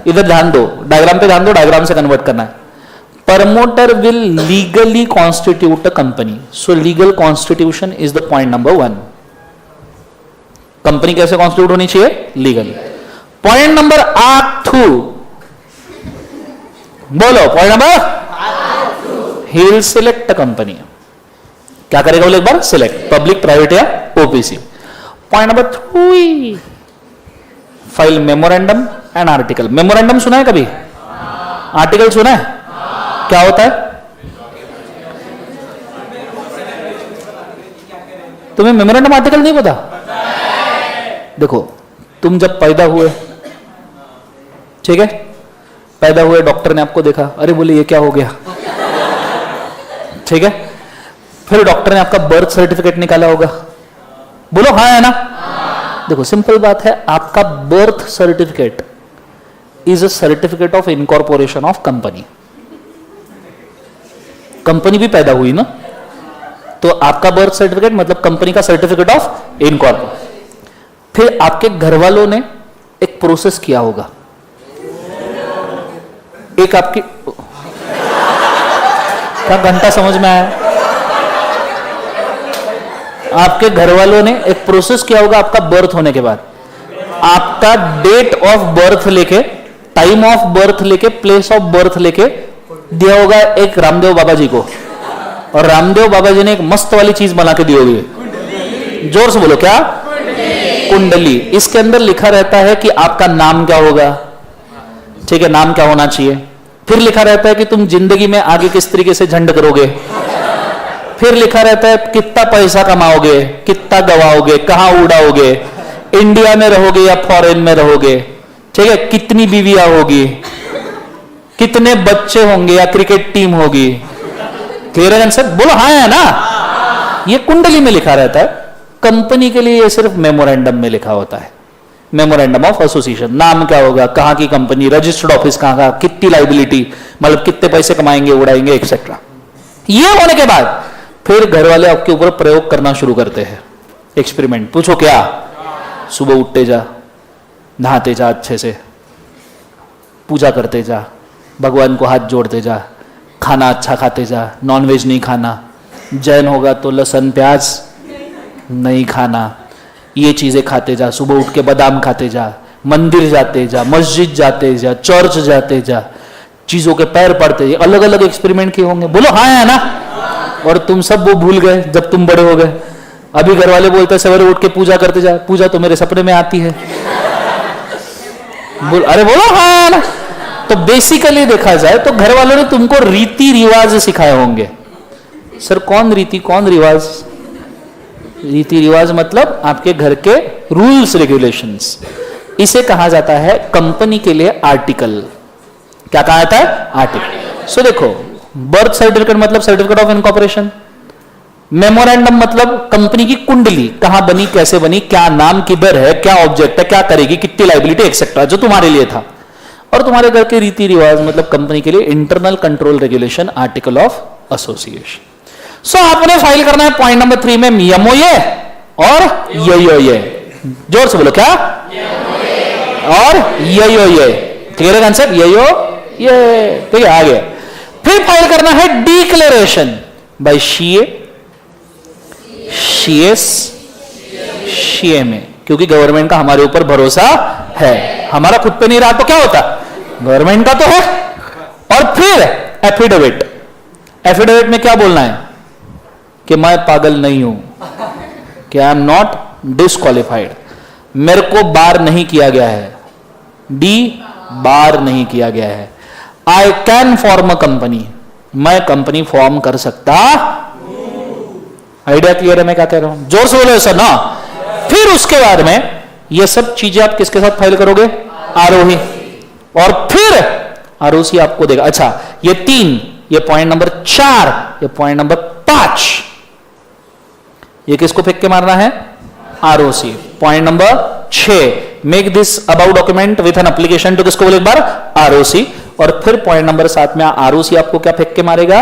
इधर ध्यान दो, डायग्राम पे ध्यान दो, डायग्राम से कन्वर्ट करना है। Promoter will legally constitute a company, so legal constitution is the point number 1। Company कैसे कॉन्स्टिट्यूट होनी चाहिए? लीगल। पॉइंट नंबर 2, बोलो point number. He will select a company. क्या करेगा बोले एक बार? सिलेक्ट, पब्लिक, प्राइवेट या OPC. Point number 3, file memorandum and article. Memorandum सुना है कभी? आर्टिकल सुना है? क्या होता है? तुम्हें मेमोरेंडम आर्टिकल नहीं पता? देखो, तुम जब पैदा हुए, ठीक है, पैदा हुए, डॉक्टर ने आपको देखा, अरे बोले ये क्या हो गया, ठीक है, फिर डॉक्टर ने आपका बर्थ सर्टिफिकेट निकाला होगा, बोलो हाँ है ना? देखो सिंपल बात है, आपका birth certificate is a certificate of incorporation of company. Company भी पैदा हुई ना, तो आपका बर्थ सर्टिफिकेट मतलब कंपनी का सर्टिफिकेट ऑफ इनकॉर्पोरेशन। फिर आपके घर वालों ने एक प्रोसेस किया होगा, एक आपकी क्या घंटा समझ में आया? आपके घर वालों ने एक प्रोसेस किया होगा आपका बर्थ होने के बाद, आपका डेट ऑफ बर्थ लेके, टाइम ऑफ बर्थ लेके, प्लेस ऑफ बर्थ लेके दिया होगा एक रामदेव बाबा जी को, और रामदेव बाबा जी ने एक मस्त वाली चीज बना के दी होगी। जोर से बोलो, क्या? कुंडली। इसके अंदर लिखा रहता है कि आपका नाम क्या होगा, ठीक है, नाम क्या होना चाहिए। फिर लिखा रहता है कि तुम जिंदगी में आगे किस तरीके से झंड करोगे। फिर लिखा रहता है कितना पैसा कमाओगे, कितना गवाओगे, कहां उड़ाओगे, इंडिया में रहोगे या फॉरेन में रहोगे, ठीक है, कितनी बीवियां होगी, कितने बच्चे होंगे या क्रिकेट टीम होगी। क्लियर है आंसर? बोलो हाँ है ना? ये कुंडली में लिखा रहता है। कंपनी के लिए ये सिर्फ मेमोरेंडम में लिखा होता है, मेमोरेंडम ऑफ एसोसिएशन। नाम क्या होगा, कहां की कंपनी, रजिस्टर्ड ऑफिस कहां का, कितनी लाइबिलिटी, मतलब कितने पैसे कमाएंगे, उड़ाएंगे, एक्सेट्रा। ये होने के बाद फिर घर वाले आपके ऊपर प्रयोग करना शुरू करते हैं, एक्सपेरिमेंट। पूछो क्या? सुबह उठते जा, नहाते जा, अच्छे से पूजा करते जा, भगवान को हाथ जोड़ते जा, खाना अच्छा खाते जा, नॉनवेज नहीं खाना, जैन होगा तो लहसुन प्याज नहीं खाना, ये चीजें खाते जा, सुबह उठ के बादाम खाते जा, मंदिर जाते जा, मस्जिद जाते जा, चर्च जाते जा, चीजों के पैर पड़ते जा। अलग अलग एक्सपेरिमेंट किए होंगे, बोलो हाँ है ना? और तुम सब वो भूल गए जब तुम बड़े हो गए। अभी घर वाले बोलते सवेरे उठ के पूजा करते जा, पूजा तो मेरे सपने में आती है। अरे बोलो हाँ ना? तो बेसिकली देखा जाए तो घर वालों ने तुमको रीति रिवाज सिखाए होंगे। सर कौन रीति कौन रिवाज? रीति रिवाज मतलब आपके घर के रूल्स रेगुलेशंस। इसे कहा जाता है कंपनी के लिए आर्टिकल। क्या कहा जाता है? आर्टिकल। सो देखो, बर्थ सर्टिफिकेट मतलब सर्टिफिकेट ऑफ इनकॉर्पोरेशन। मेमोरेंडम मतलब कंपनी की कुंडली, कहां बनी, कैसे बनी, क्या नाम, किधर है, क्या ऑब्जेक्ट है, क्या करेगी, कितनी लाइबिलिटी एक्सेट्रा, जो तुम्हारे लिए था। और तुम्हारे घर के रीति रिवाज मतलब कंपनी के लिए internal control regulation, article of association. So आपने फाइल करना है पॉइंट नंबर 3 में यमोये और ये। जोर से बोलो, क्या? और ये। क्लियर है कंसेप्ट? ये ठीक है। आगे फिर फाइल करना है डिक्लेरेशन बाय शीए, शीएस, शीएमए, क्योंकि गवर्नमेंट का हमारे ऊपर भरोसा है। हमारा खुद पे नहीं रहा तो क्या होता? गवर्नमेंट का तो है। और फिर एफिडेविट। एफिडेविट में क्या बोलना है? कि मैं पागल नहीं हूं, कि आई एम नॉट डिस्क्वालिफाइड, मेरे को बार नहीं किया गया है, बार नहीं किया गया है। I can form a company, मैं कंपनी फॉर्म कर सकता। आइडिया क्लियर है मैं क्या कह रहा हूं? जोर से बोलो सर ना। फिर उसके बाद में ये सब चीजें आप किसके साथ फाइल करोगे? आरोही। और फिर आरोसी आपको देगा। अच्छा, ये 3, ये पॉइंट नंबर 4, ये पॉइंट नंबर 5, ये किसको फेंक के मारना है? ROC. Point number 6, make this about document with an application to, किसको बोले एक बार? आरओसी। और फिर पॉइंट नंबर 7 में आरओसी आपको क्या फेंक के मारेगा?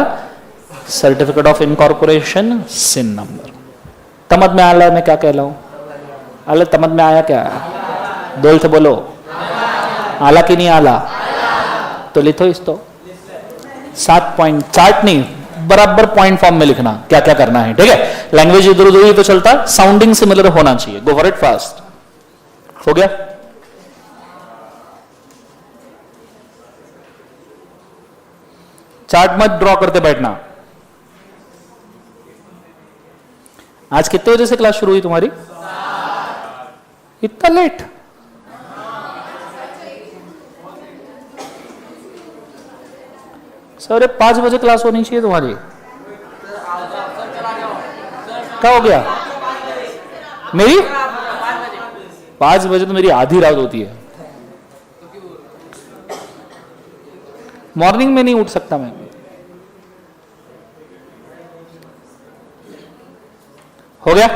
Certificate of incorporation, CIN number. तमद में आला मैं क्या कह रहा हूं? आला तमद में आया क्या? बोल से बोलो, आला कि नहीं आला? तो लिखो इस तो 7 पॉइंट, चार्ट नहीं, बराबर पॉइंट फॉर्म में लिखना क्या क्या करना है। ठीक है? लैंग्वेज इधर उधर ही तो चलता, साउंडिंग सिमिलर होना चाहिए। Go for it fast. हो गया? चार्ट मत ड्रॉ करते बैठना। आज कितने बजे से क्लास शुरू हुई तुम्हारी? इतना लेट? सर 5 बजे क्लास होनी चाहिए तुम्हारी। क्या हो गया? मेरी 5 बजे तो मेरी आधी रात होती है। मॉर्निंग में नहीं उठ सकता मैं। हो गया?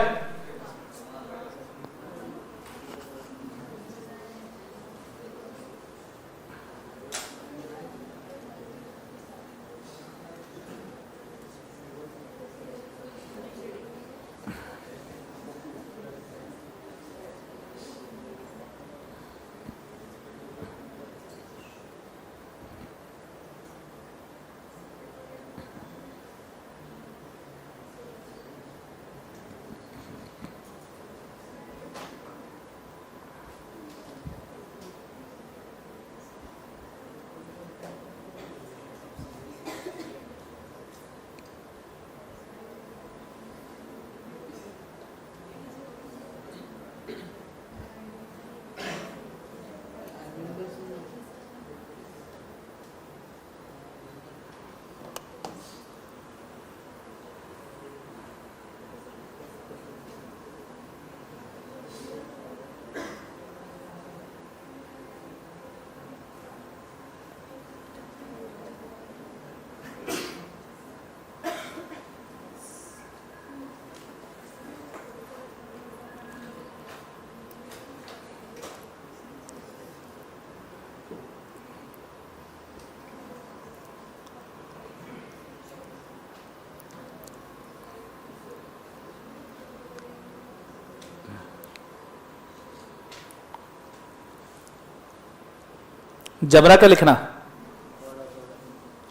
जबरा का लिखना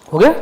हो गया?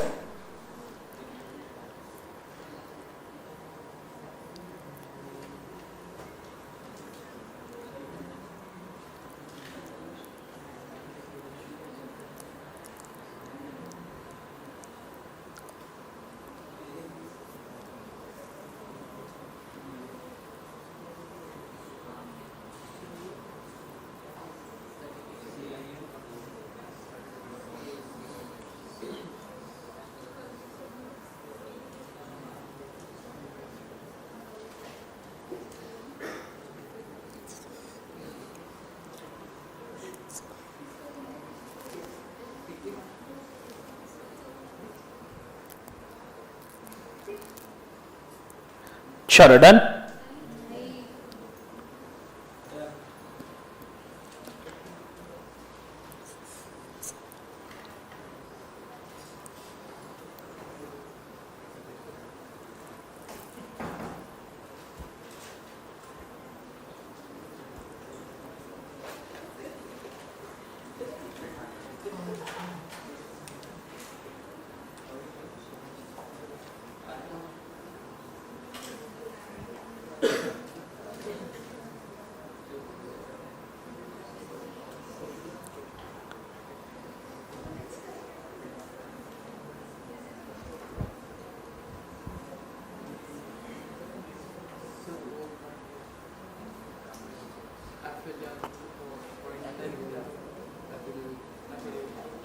चलो डन।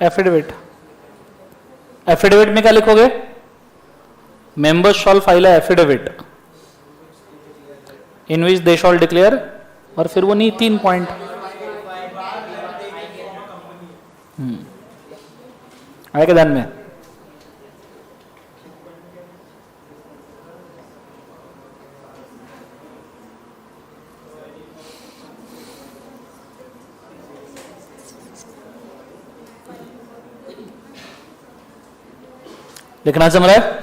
एफिडेविट, एफिडेविट में क्या लिखोगे? मेंबर्स शॉल फाइल ए एफिडेविट इन विच दे शॉल डिक्लेयर, और फिर वो नहीं 3 पॉइंट आए के ध्यान में। लिखना समझ रहा है?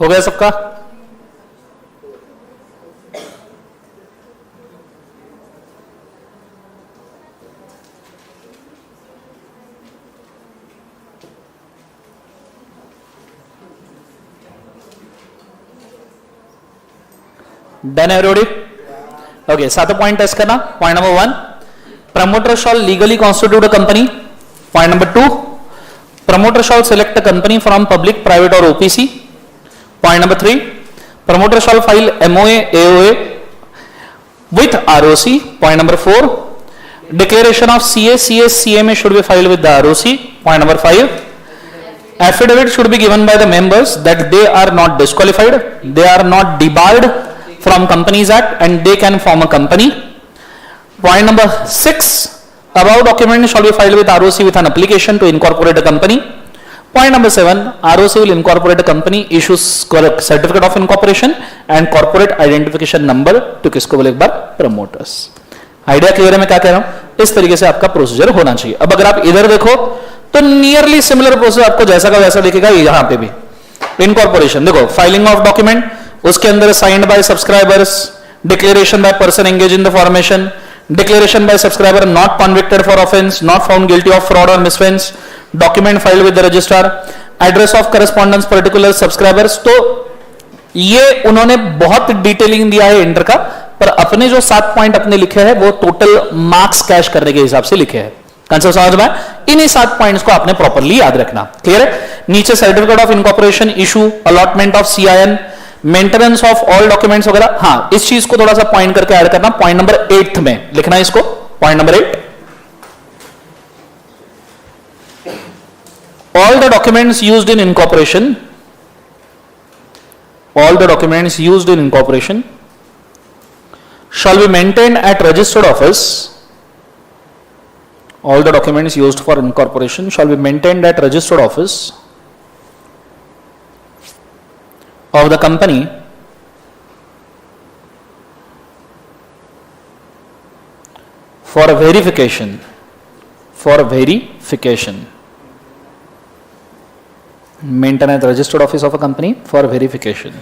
हो गया सबका? Done everybody? ओके, सातों पॉइंट टेस्ट करना। Point number 1, promoter shawl legally constitute a company. Point number 2, promoter shawl select a company from public, private और OPC. Point number 3, promoter shall file MOA, AOA with ROC. Point number 4, declaration of CA, CS, CMA should be filed with the ROC. Point number 5, affidavit should be given by the members that they are not disqualified, they are not debarred from Companies Act and they can form a company. Point number 6, above document shall be filed with ROC with an application to incorporate a company. Point number 7, ROC will incorporate a company, issues certificate of incorporation and corporate identification number to किसको बोले एक बार? promoters. Idea clear है मैं क्या कह रहा हूं? इस तरीके से आपका प्रोसीजर होना चाहिए। अब अगर आप इधर देखो तो नियरली सिमिलर प्रोसेस आपको जैसा का वैसा दिखेगा यहां पे भी। इनकॉर्पोरेशन देखो, फाइलिंग ऑफ डॉक्यूमेंट, उसके अंदर signed by subscribers, declaration by person engage in the formation, declaration by subscriber not convicted for offence, not found guilty of fraud और misfeasance, document file with the registrar, address of correspondence particular subscribers. तो ये उन्होंने बहुत detailing दिया है inter का, पर अपने जो 7 पॉइंट अपने लिखे हैं वो टोटल मार्क्स कैश करने के हिसाब से लिखे हैं। कंसेप्ट समझ में? इन्हीं 7 पॉइंट्स को आपने प्रॉपर्ली याद रखना। क्लियर है? नीचे certificate of incorporation issue, allotment of CIN, maintenance of all documents वगैरह। हाँ, इस चीज को थोड़ा सा पॉइंट करके ऐड करना। पॉइंट नंबर 8 में लिखना इसको। Point number 8, all the documents used in incorporation, all the documents used in incorporation shall be maintained at registered office. All the documents used for incorporation shall be maintained at registered office of the company for verification, for verification. Maintain at the registered office of a company for verification.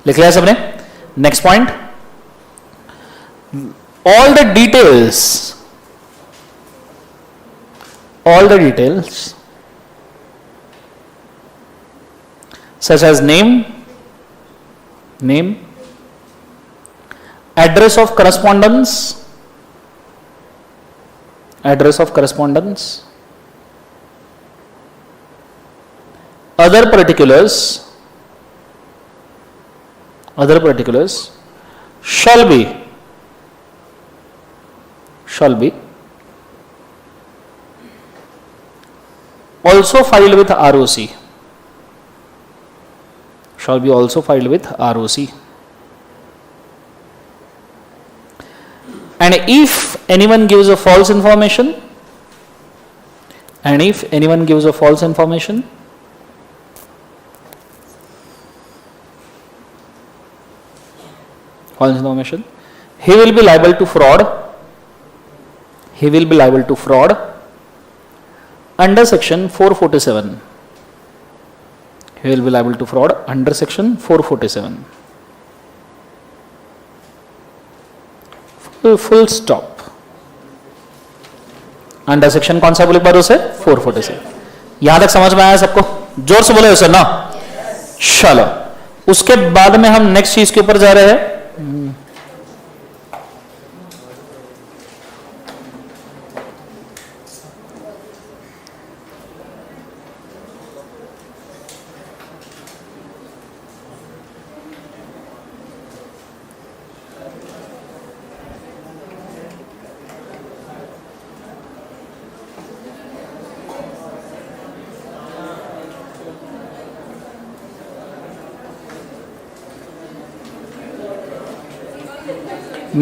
लिख लिया सबने? Next point, all the details such as name, address of correspondence, address of correspondence, other particulars shall be also filed with ROC, shall be also filed with ROC. And if anyone gives a false information, he will be liable to fraud, under section 447. He will be liable to fraud under section 447. Full stop. Under section कौन सा बोले एक बार उसे 447. यहां तक समझ में आया सबको? जोर से बोले उसे ना. चलो उसके बाद में हम नेक्स्ट चीज के ऊपर जा रहे हैं.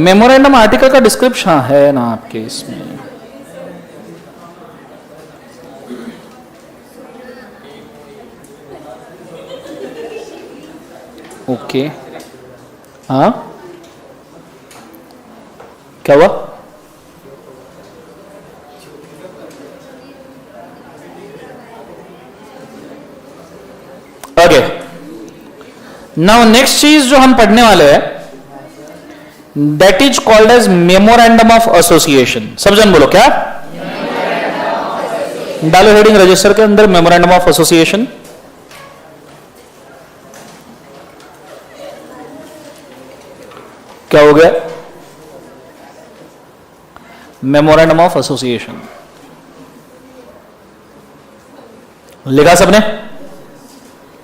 मेमोरेंडम आर्टिकल का डिस्क्रिप्शन है ना आपके इसमें. ओके. हाँ क्या हुआ? ओके. नाउ नेक्स्ट चीज जो हम पढ़ने वाले हैं, that is called as memorandum of association. सब जन बोलो क्या? डालो हेडिंग रजिस्टर के अंदर memorandum of association. क्या हो गया? memorandum of association लिखा सबने?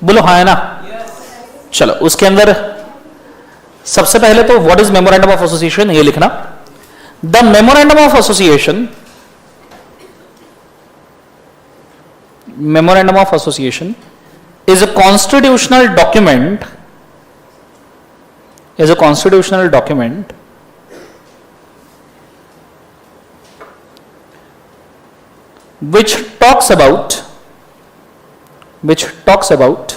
बोलो हाँ है ना? चलो उसके अंदर सबसे पहले तो what is memorandum of association ये लिखना. The memorandum of association is a constitutional document which talks about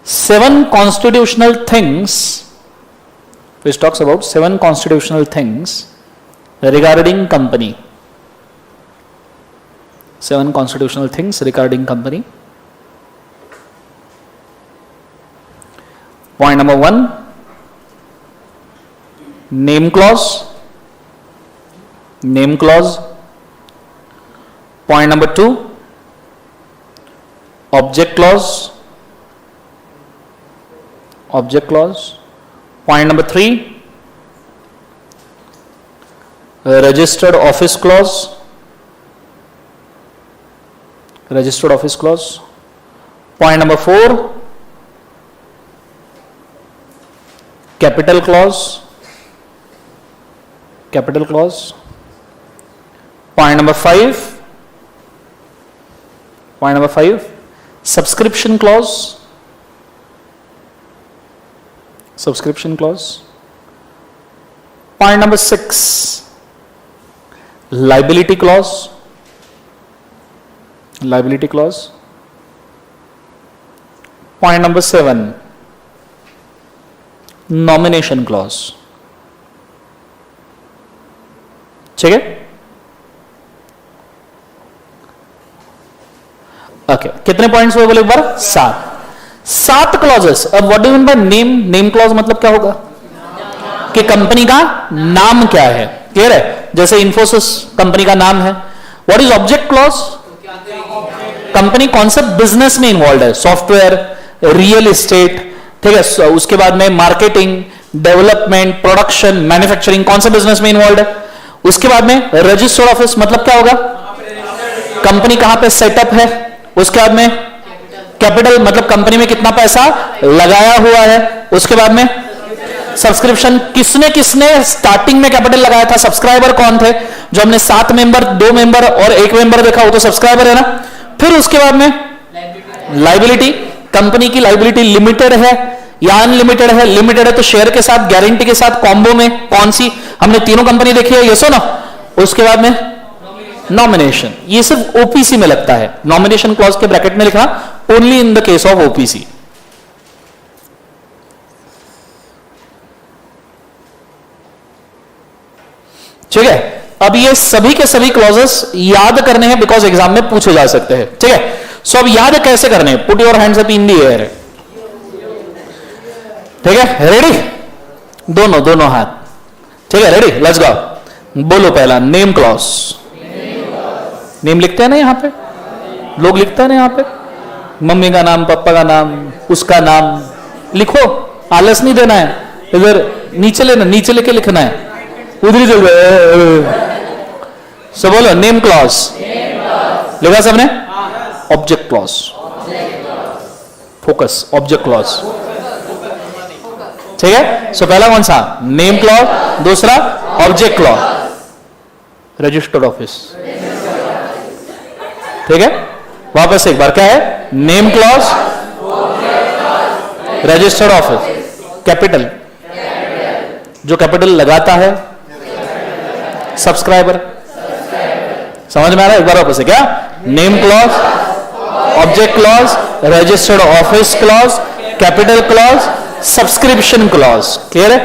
seven constitutional things regarding company. Point number 1, name clause. Point number 2, object clause. Point number 3, registered office clause. Point number 4, capital clause. Point number 5, subscription clause. Point number 6, liability clause. Point number 7, nomination clause. ठीक है? Okay. कितने points हुए बोले एक बार? 7 clauses. अब what do you mean by name clause मतलब क्या होगा? कि कंपनी का नाम क्या है. क्लियर है? जैसे इन्फोसिस कंपनी का नाम है. What is object clause? Company कौन सा बिजनेस में इन्वॉल्व है. सॉफ्टवेयर, रियल एस्टेट, ठीक है. उसके बाद में मार्केटिंग, डेवलपमेंट, प्रोडक्शन, मैन्युफैक्चरिंग, कौन से बिजनेस में इन्वॉल्व है। उसके बाद में रजिस्टर्ड ऑफिस मतलब क्या होगा, कंपनी कहां पे सेटअप है। उसके बाद में कैपिटल मतलब कंपनी में कितना पैसा लगाया हुआ है। उसके बाद में सब्सक्रिप्शन, किसने किसने स्टार्टिंग में कैपिटल लगाया था, सब्सक्राइबर कौन थे। जो हमने 7 मेंबर, 2 मेंबर और 1 मेंबर देखा वो तो सब्सक्राइबर है ना। फिर उसके बाद में लाइबिलिटी, कंपनी की लाइबिलिटी लिमिटेड है या अनलिमिटेड है। लिमिटेड है तो शेयर के साथ, गारंटी के साथ, कॉम्बो में कौन सी, हमने तीनों कंपनी देखी है, यस हो ना। उसके बाद में नॉमिनेशन, ये सिर्फ ओपीसी में लगता है। नॉमिनेशन क्लॉज के ब्रैकेट में लिखा only in the case of OPC. ठीक है, अब ये सभी के सभी क्लॉजेस याद करने हैं बिकॉज एग्जाम में पूछे जा सकते हैं। ठीक है, सो अब याद कैसे करने हैं, put your hands up in the air. ठीक है, रेडी, दोनों दोनों हाथ। ठीक है, रेडी, लेट्स गो। बोलो पहला नेम क्लॉज। नेम लिखते हैं ना यहां पे, लोग लिखते हैं ना यहां पे, मम्मी का नाम, पापा का नाम, उसका नाम लिखो, आलस नहीं देना है। इधर नीचे लेना, नीचे लेके लिखना है, उधर ही चल रहा। सो बोलो नेम क्लॉज, लिखा सबने। Object clause, focus, object clause. ठीक है, सो पहला कौन सा, नेम क्लॉज। दूसरा ऑब्जेक्ट क्लॉज, रजिस्टर्ड ऑफिस। ठीक है, वापस एक बार, क्या है, name clause, registered office, capital, जो कैपिटल लगाता है, सब्सक्राइबर। समझ में आ रहा है, एक बार वापस से, क्या, name clause, object clause, registered office clause, capital clause, subscription clause. Clear है,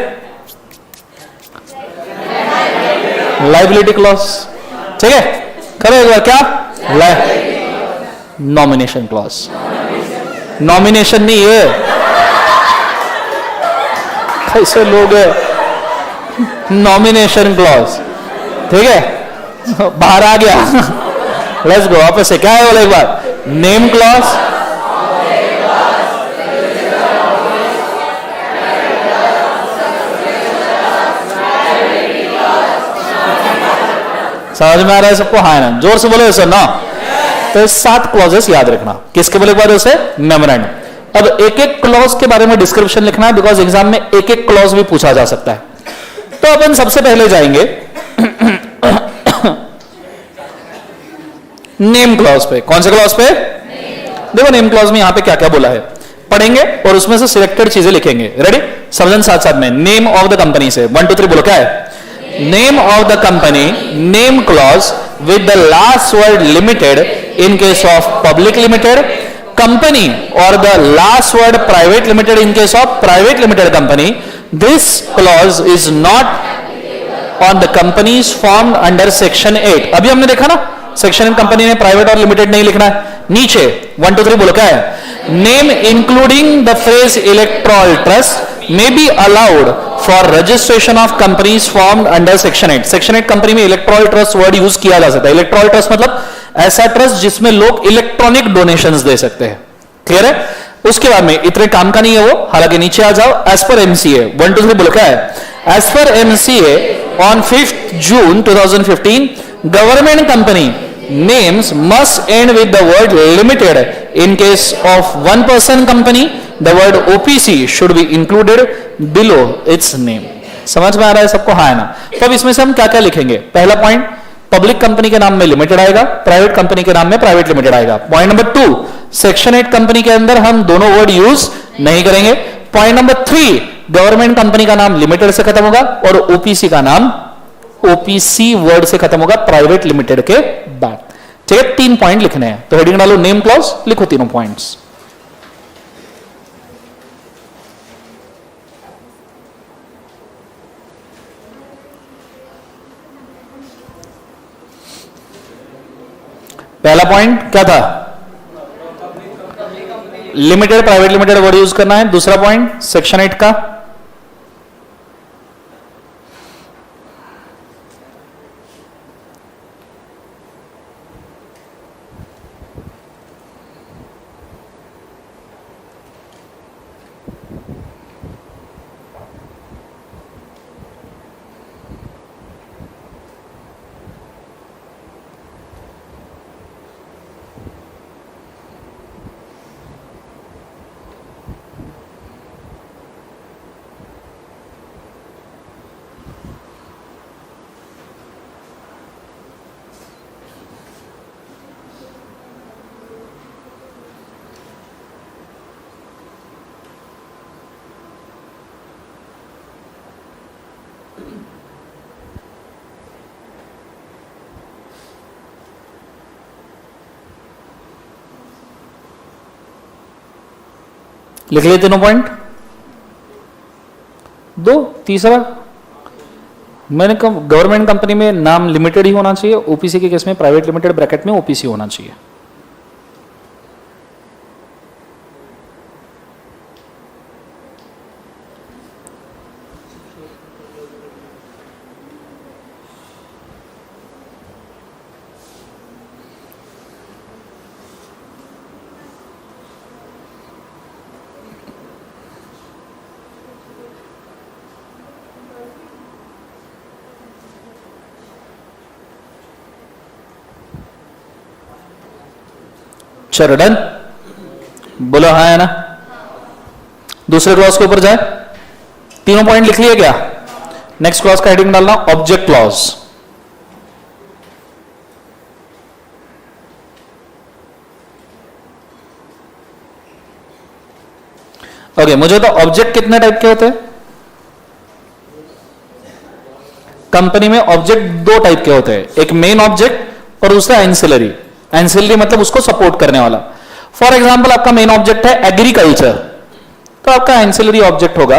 लाइबिलिटी क्लॉज। ठीक है, करो एक बार, क्या, नॉमिनेशन क्लॉज। नॉमिनेशन नहीं है, कैसे लोग है, नॉमिनेशन क्लॉज। ठीक है, बाहर आ गया। लेट्स गो, वापस से, क्या है बोला एक बार, नेम क्लॉज, समझ में आ रहा है सबको, हाँ ना, जोर से बोलो सर ना। तो 7 क्लॉजेस याद रखना, किसके बोले एक बार उसे, मेमोरेंडम। अब एक एक क्लॉज के बारे में डिस्क्रिप्शन लिखना है बिकॉज एग्जाम में एक एक क्लॉज भी पूछा जा सकता है। तो अपन सबसे पहले जाएंगे नेम क्लॉज पे। कौन से क्लॉज पे, देखो नेम क्लॉज में यहां पे क्या क्या बोला है पढ़ेंगे और उसमें से सिलेक्टेड चीजें लिखेंगे। रेडी, समझन साथ साथ में। नेम ऑफ द कंपनी से 1 2 3 बोलो, क्या है, name of the company, name clause with the last word limited in case of public limited company और the last word private limited in case of private limited company. This clause is not on the companies formed under section 8। अभी हमने देखा ना, section 8 company में private और limited नहीं लिखना है। नीचे 1 2 3 बोलो, क्या है, name including the phrase electoral trust may be allowed for registration of companies formed under section 8। Section 8 company में इलेक्ट्रॉल ट्रस्ट वर्ड यूज किया जा सकता है। इलेक्ट्रॉल ट्रस्ट मतलब ऐसा ट्रस्ट जिसमें लोग इलेक्ट्रॉनिक डोनेशंस दे सकते हैं। क्लियर है, उसके बाद में इतने काम का नहीं है वो, हालांकि नीचे आ जाओ, एज पर एमसीए 1 2 3 बोलो, क्या है, एज पर MCA on 5th June 2015 government company names must end with the word limited. In case of one person company, the word OPC should be included below its name. समझ में आ रहा है सबको, हाँ है ना। तो अब इसमें से हम क्या क्या लिखेंगे। पहला पॉइंट, पब्लिक कंपनी के नाम में लिमिटेड आएगा, प्राइवेट कंपनी के नाम में प्राइवेट लिमिटेड आएगा। पॉइंट नंबर 2, सेक्शन 8 कंपनी के अंदर हम दोनों वर्ड यूज नहीं करेंगे। पॉइंट नंबर 3, गवर्नमेंट कंपनी का नाम लिमिटेड से खत्म होगा और ओपीसी का नाम ओपीसी वर्ड से खत्म होगा प्राइवेट लिमिटेड के बाद। ठीक है, 3 पॉइंट लिखने हैं। तो हेडिंग डालो नेम क्लॉज, लिखो तीनों पॉइंट्स। पहला पॉइंट क्या था, limited private limited word use करना है। दूसरा पॉइंट सेक्शन 8 का, लिख लिए तीनों पॉइंट। दो तीसरा, मैंने गवर्नमेंट कंपनी में नाम लिमिटेड ही होना चाहिए, ओपीसी के केस में प्राइवेट लिमिटेड ब्रैकेट में ओपीसी होना चाहिए। चलो डन, बोलो हाँ है ना। दूसरे क्लॉज के ऊपर जाए, तीनों पॉइंट लिख लिए क्या? नेक्स्ट क्लॉज का हेडिंग डालना ऑब्जेक्ट क्लॉज। ओके, मुझे तो ऑब्जेक्ट कितने टाइप के होते हैं? कंपनी में ऑब्जेक्ट दो टाइप के होते हैं, एक मेन ऑब्जेक्ट और दूसरा एंसिलरी। एंसिलरी मतलब उसको सपोर्ट करने वाला। फॉर एग्जांपल आपका मेन ऑब्जेक्ट है एग्रीकल्चर, तो आपका एंसिलरी ऑब्जेक्ट होगा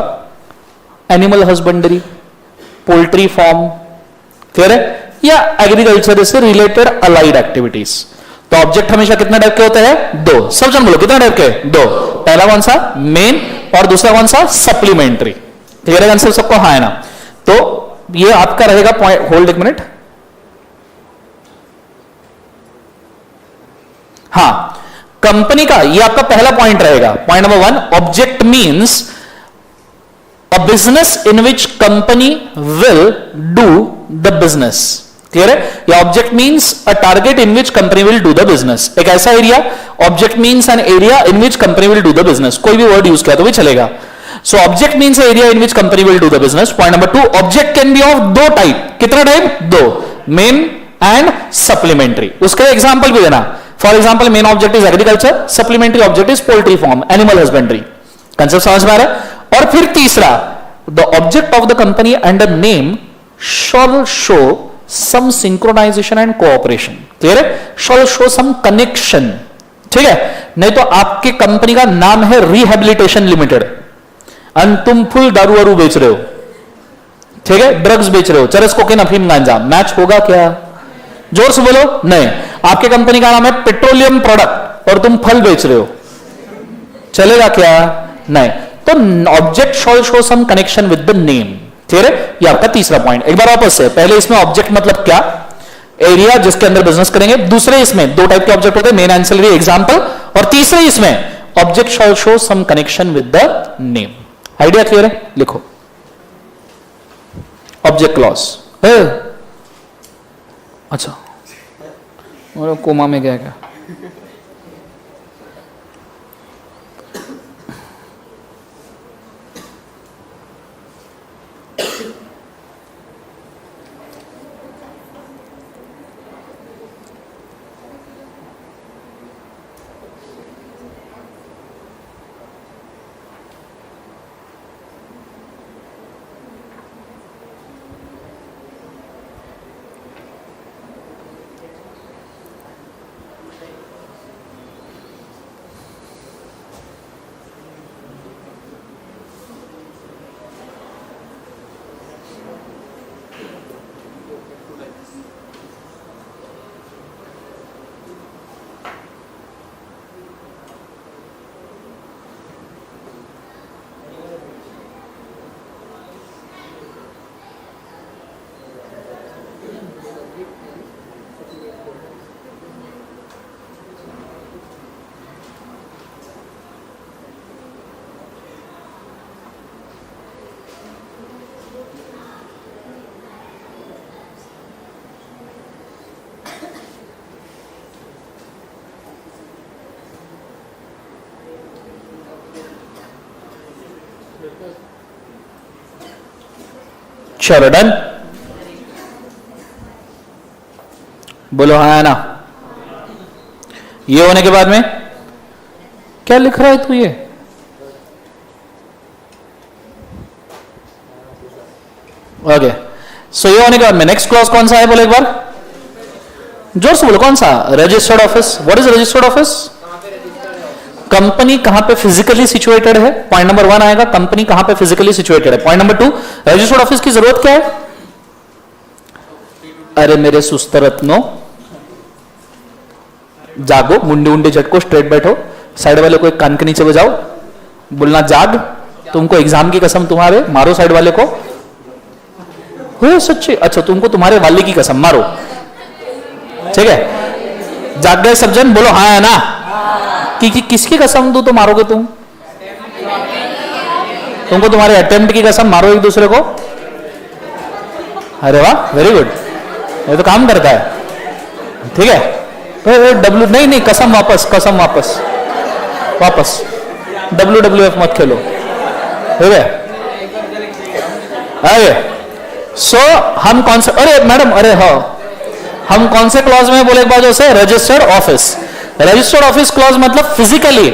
animal husbandry, poultry farm, clear है, या एग्रीकल्चर से रिलेटेड अलाइड एक्टिविटीज। तो ऑब्जेक्ट हमेशा कितने टाइप के होते हैं? दो। सब जन बोलो कितने टाइप के? दो। पहला कौन सा? मेन, और दूसरा कौन सा? सप्लीमेंट्री। क्लियर है आंसर सबको? हाँ है ना। तो ये आपका रहेगा पॉइंट, होल्ड एक मिनट। हाँ, कंपनी का ये आपका पहला पॉइंट रहेगा। Point number 1, object means a business in which company will do the business. Clear है? या object means a target in which company will do the business. एक ऐसा area, object means an area in which company will do the business. कोई भी word use किया तो भी चलेगा। So object means area in which company will do the business. Point number 2, object can be of दो type. कितना type? दो, main and supplementary. उसका एग्जांपल भी देना। For example, main object is agriculture, supplementary object is poultry farm, animal husbandry. Concept समझ में आ रहा है? और फिर तीसरा, the object of the company and the name shall show some synchronization and cooperation. Clear है? Shall show some connection. ठीक है? नहीं तो आपके कंपनी का नाम है रिहेबिलिटेशन लिमिटेड, और तुम फुल दारू वारू बेच रहे हो, ठीक है, ड्रग्स बेच रहे हो, चरस कोकेन अफीम गांजा, मैच होगा क्या? जोर से बोलो। नहीं। आपके कंपनी का नाम है पेट्रोलियम प्रोडक्ट और तुम फल बेच रहे हो, चलेगा क्या? नहीं। तो object shall show some connection with the name. Clear है? ये आपका तीसरा पॉइंट। एक बार वापस से, पहले इसमें ऑब्जेक्ट मतलब क्या? एरिया जिसके अंदर बिजनेस करेंगे। दूसरे इसमें दो टाइप के ऑब्जेक्ट होते हैं, मेन एंसिलरी एग्जांपल। और तीसरे इसमें object shall show some connection with the name. Idea clear है? लिखो ऑब्जेक्ट क्लॉज। अच्छा, कोमा में गया क्या? चलो डन, बोलो हाँ है ना। ये होने के बाद में क्या लिख रहा है तू? ये ओके, सो ये होने के बाद में नेक्स्ट क्लॉज कौन सा है बोले एक बार, जोर से बोलो, कौन सा? Registered office. What is registered office? Company कहां पे फिजिकली सिचुएटेड है. पॉइंट नंबर 1 आएगा, कंपनी कहां पे फिजिकली सिचुएटेड है. पॉइंट नंबर 2, रजिस्टर्ड ऑफिस की जरूरत क्या है? अरे मेरे सुस्त रत्नो, जागो, मुंडी उंडी झटको, स्ट्रेट बैठो, साइड वाले को एक कान के नीचे बजाओ, बोलना जाग, तुमको एग्जाम की कसम तुम्हारे, मारो साइड वाले को. हो सच्ची? अच्छा, तुमको तुम्हारे वाले की कसम, मारो. ठीक है, जाग गए सब जन, बोलो हाँ है ना. कि किसकी कसम दो तो मारोगे तुम? तुमको तुम्हारे अटेम्प्ट की कसम, मारो एक दूसरे को. अरे वाह, वेरी गुड, ये तो काम करता है. ठीक है, डब्ल्यू नहीं, कसम वापस, कसम वापस, वापस. WWF मत खेलो. ठीक है, आगे. सो हम कौन से, अरे मैडम, अरे हाँ, हम कौन से क्लॉज में बोले एक बार से? Registered office. Registered office clause मतलब physically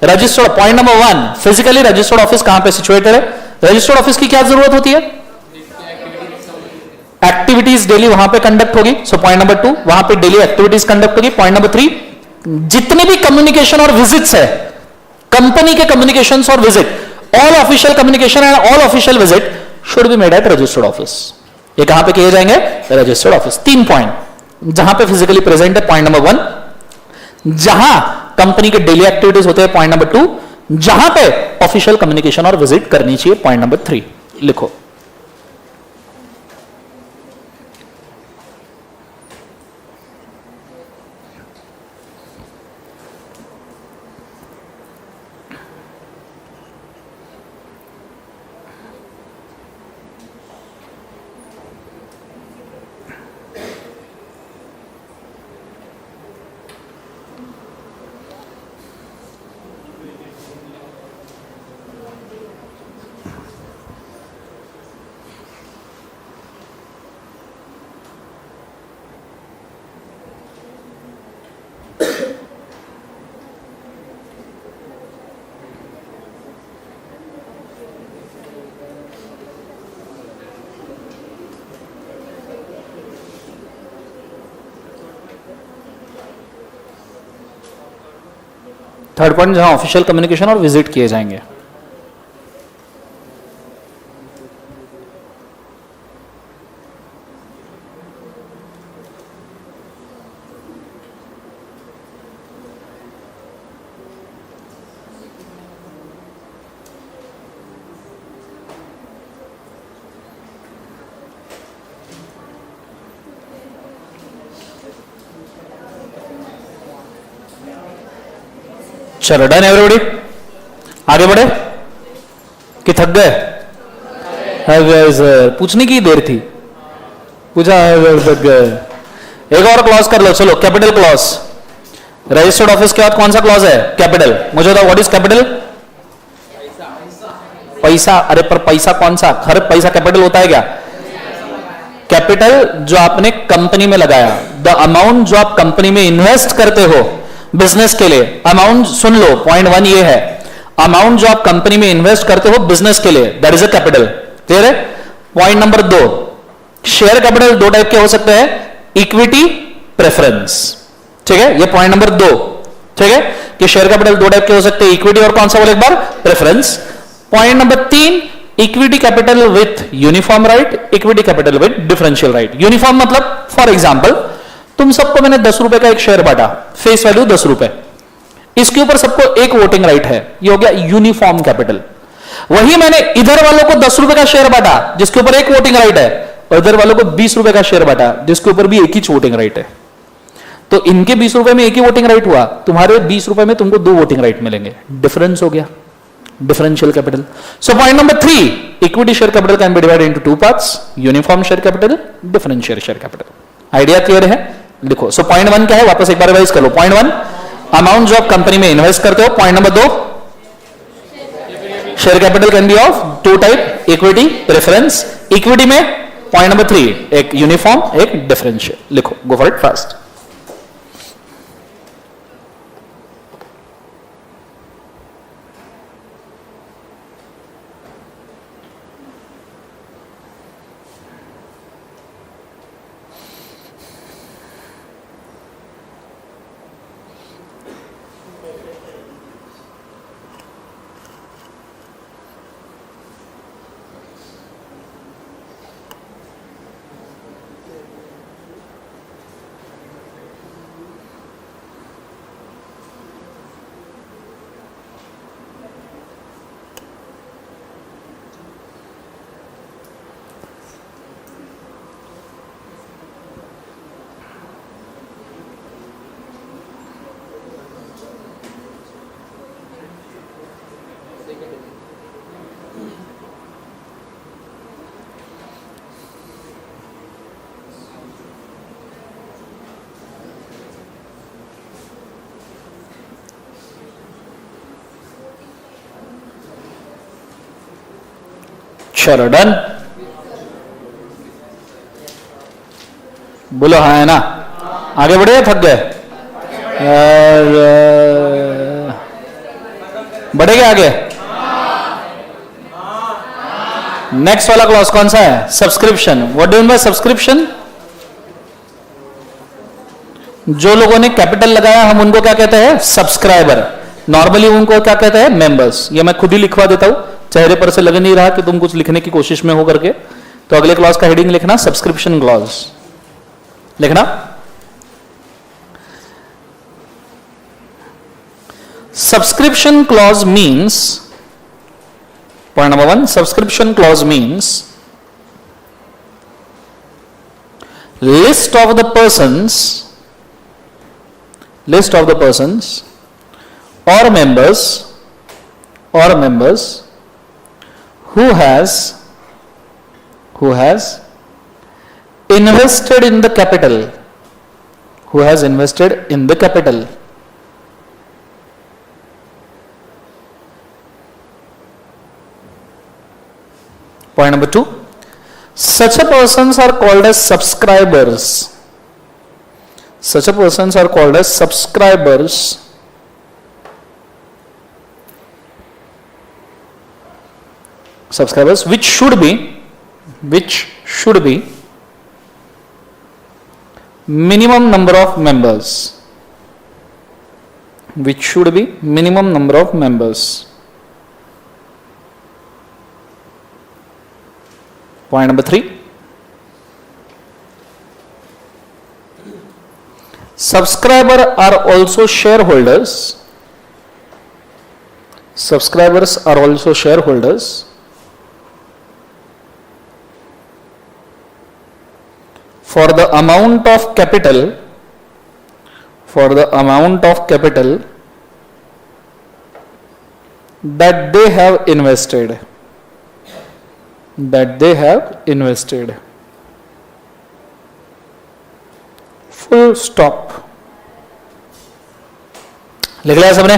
registered. Point number 1, physically registered office कहां पे सिचुएटेड है. रजिस्टर्ड ऑफिस की क्या जरूरत होती है? एक्टिविटीज डेली वहां पे कंडक्ट होगी. सो पॉइंट नंबर 2, वहां पे डेली एक्टिविटीज कंडक्ट होगी. पॉइंट नंबर 3, जितने भी कम्युनिकेशन और विजिट्स है, कंपनी के कम्युनिकेशन और visit, all official communication and all official visit should be made at registered office. ये कहां पे किए जाएंगे? Registered office. 3 पॉइंट जहां पे फिजिकली प्रेजेंट है. पॉइंट नंबर 1, जहां कंपनी के डेली एक्टिविटीज होते हैं. पॉइंट नंबर 2, जहां पे ऑफिशियल कम्युनिकेशन और विजिट करनी चाहिए. पॉइंट नंबर 3 लिखो. थर्ड पॉइंट, जहां ऑफिशियल कम्युनिकेशन और विजिट किए जाएंगे. चलो, डन एवरीबॉडी, आगे बढ़े कि थक गए? पूछने की देर थी, पूछा, थक गए. एक और क्लॉज कर लो. चलो, कैपिटल क्लॉज. रजिस्टर्ड ऑफिस के बाद कौन सा क्लॉज है? कैपिटल. मुझे बताओ, व्हाट इज कैपिटल? पैसा. अरे पर पैसा कौन सा? हर पैसा कैपिटल होता है क्या? कैपिटल जो आपने कंपनी में लगाया, द अमाउंट जो आप कंपनी में इन्वेस्ट करते हो बिजनेस के लिए. अमाउंट सुन लो, पॉइंट 1 ये है, अमाउंट जो आप कंपनी में इन्वेस्ट करते हो बिजनेस के लिए, that is a capital. Clear है? Point number 2, share capital 2 type के हो सकते हैं, इक्विटी, प्रेफरेंस. ठीक है, ये पॉइंट नंबर 2. ठीक है, कि शेयर कैपिटल 2 टाइप के हो सकते हैं, इक्विटी और कौन सा बोले एक बार? Preference. Point number 3, equity capital with uniform right, equity capital with differential right. Uniform मतलब, फॉर एग्जाम्पल, तुम सबको मैंने 10 रुपए का एक शेयर बांटा, फेस वैल्यू 10 रुपए, इसके ऊपर सबको एक वोटिंग राइट है, ये हो गया यूनिफॉर्म कैपिटल. वही मैंने इधर वालों को 10 रुपए का शेयर बांटा जिसके ऊपर एक वोटिंग राइट है, और इधर वालों को 20 रुपए का शेयर बांटा जिसके ऊपर भी एक ही वोटिंग राइट है. तो इनके 20 रुपए में एक ही वोटिंग राइट हुआ, तुम्हारे 20 रुपए में तुमको 2 वोटिंग राइट मिलेंगे. डिफरेंस हो गया, differential capital. So point number 3, equity share capital can be divided into 2 parts, uniform share capital, differential share capital. Idea clear है? लिखो. सो पॉइंट 1 क्या है, वापस एक बार रिवाइज कर लो. पॉइंट 1, अमाउंट जो आप कंपनी में इन्वेस्ट करते हो. Point number 2, share capital can be of 2 type, equity, preference. Equity में पॉइंट नंबर 3, एक यूनिफॉर्म, एक डिफरेंशियल. लिखो, go for it fast. Share. Done? बोलो हाँ है ना? आगे बढ़े या थक गए? बढ़ेगा आगे? नेक्स्ट वाला क्लॉज कौन सा है? Subscription. What do you mean by subscription? जो लोगों ने कैपिटल लगाया हम उनको क्या कहते हैं? सब्सक्राइबर। नॉर्मली उनको क्या कहते हैं? मेंबर्स। ये मैं खुद ही लिखवा देता हूं, चेहरे पर से लग नहीं रहा कि तुम कुछ लिखने की कोशिश में हो करके। तो अगले क्लॉज का हेडिंग लिखना सब्सक्रिप्शन क्लॉज लिखना। Subscription clause means, point number 1, subscription clause means list of the persons or members who has invested in the capital, Point number 2, such a persons are called as subscribers. Subscribers which should be minimum number of members. Point number 3, subscribers are also shareholders. For the amount of capital that they have invested. Full stop. लिख लिया सबने?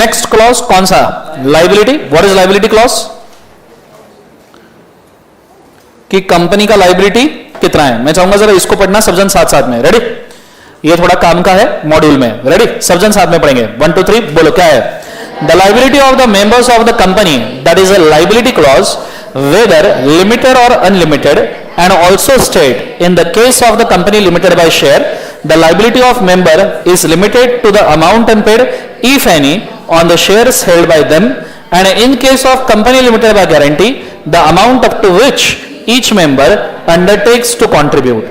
Next clause कौन सा? Liability. What is liability clause? कि company का liability कितना है। मैं चाहूंगा जरा इसको पढ़ना सब जन साथ साथ में। रेडी? ये थोड़ा काम का है मॉड्यूल में। रेडी? सब जन साथ में पढ़ेंगे। 1 2 3 बोलो क्या है? The liability of the members of the company, that is a liability clause, whether limited or unlimited, and also state in the case of the company limited by share, the liability of member is limited to the amount unpaid, if any, on the shares held by them, and in case of company limited by guarantee, the amount up to which each member undertakes to contribute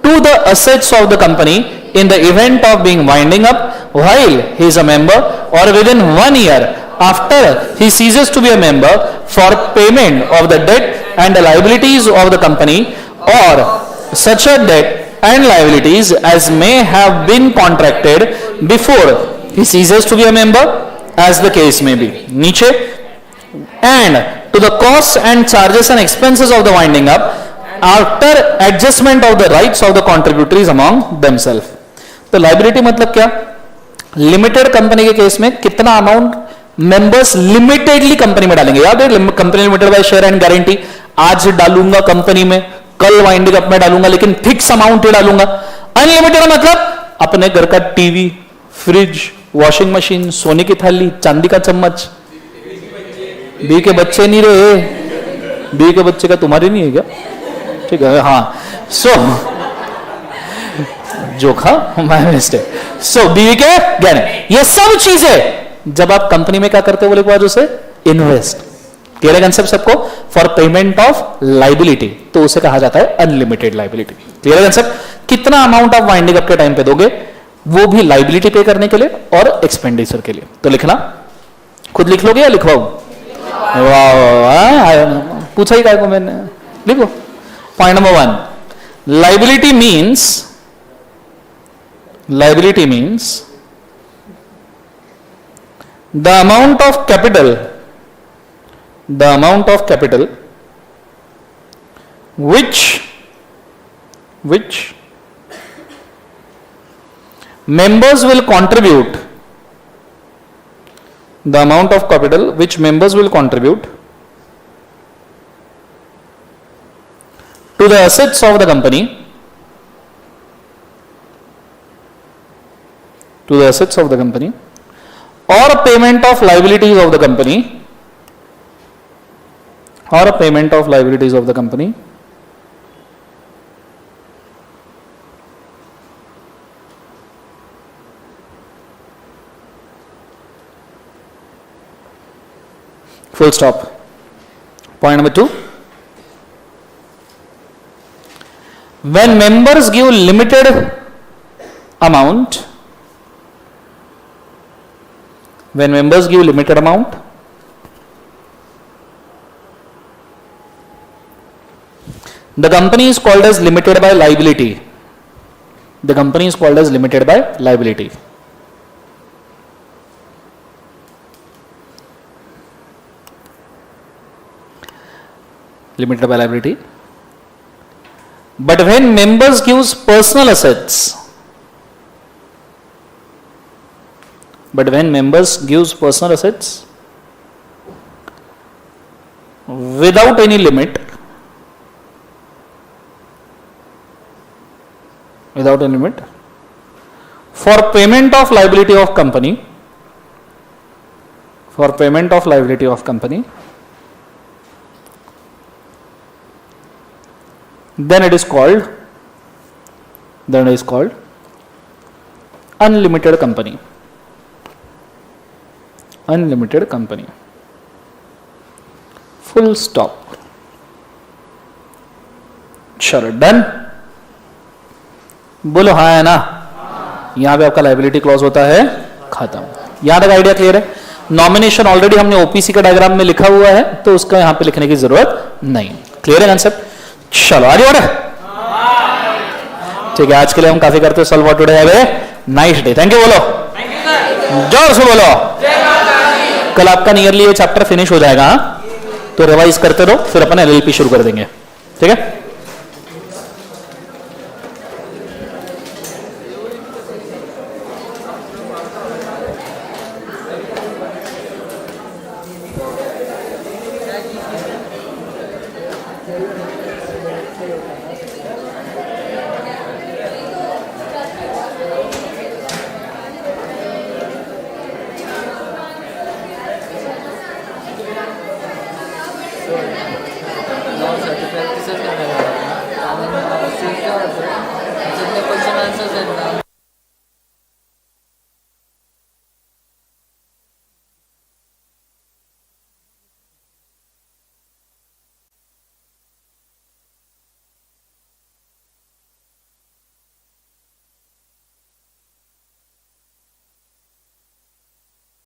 to the assets of the company in the event of being winding up while he is a member, or within 1 year after he ceases to be a member, for payment of the debt and the liabilities of the company, or such a debt and liabilities as may have been contracted before he ceases to be a member, as the case may be. नीचे, and to the costs and charges and expenses of the winding up after adjustment of the rights of the contributories among themselves. तो liability मतलब क्या? Limited company के case में कितना amount members लिमिटेडली company में डालेंगे। याद है company limited by share and guarantee. आज डालूंगा कंपनी में, कल वाइंडिंग अप में डालूंगा, लेकिन फिक्स अमाउंट ही डालूंगा। अनलिमिटेड मतलब अपने घर का टीवी, फ्रिज, वॉशिंग मशीन, सोने की थाली, चांदी का चम्मच। बी के बच्चे नहीं रहे? बी के बच्चे का तुम्हारे नहीं है क्या? ठीक है, हाँ। सो जोखा सो बीवी के गहने, ये सब चीजें जब आप कंपनी में क्या करते हो बोले बाद उसे इन्वेस्ट। क्लियर कंसेप्ट सबको? फॉर पेमेंट ऑफ लाइबिलिटी, तो उसे कहा जाता है अनलिमिटेड लाइबिलिटी। Clear concept? कितना अमाउंट आप वाइंडिंग अप के टाइम पे दोगे, वो भी लाइबिलिटी पे करने के लिए और एक्सपेंडिचर के लिए। तो लिखना खुद लिख लोगे या लिखवाऊं? वाह, पूछा ही काय को मैंने। लिखो। Point number 1, liability means the amount of capital which members will contribute, the amount of capital which members will contribute to the assets of the company, to the assets of the company, or a payment of liabilities of the company, or a payment of liabilities of the company, full stop. Point number 2. When members give limited amount, when members give limited amount, the company is called as limited by liability. The company is called as limited by liability. Limited by liability. But when members gives personal assets, but when members gives personal assets without any limit, without any limit, for payment of liability of company, for payment of liability of company, then it is called unlimited company. Unlimited company. Full stop. चलो done. बोलो हाँ है ना. यहां पे आपका liability clause होता है खत्म. यहां तक आइडिया क्लियर है. नॉमिनेशन ऑलरेडी हमने ओपीसी का डायग्राम में लिखा हुआ है, तो उसका यहां पे लिखने की जरूरत नहीं. क्लियर है कंसेप्ट. चलो आगे बढ़े. ठीक है, आज के लिए हम काफी करते हैं. Solve what today have a nice day. Thank you. बोलो जोर से बोलो. कल आपका नियरली ये चैप्टर फिनिश हो जाएगा, तो रिवाइज करते रहो, फिर अपन एलएलपी शुरू कर देंगे. ठीक है. प्रॅक्टिसच करायला लागणार. आणि क्वेश्चन आन्सर्स आहेत ना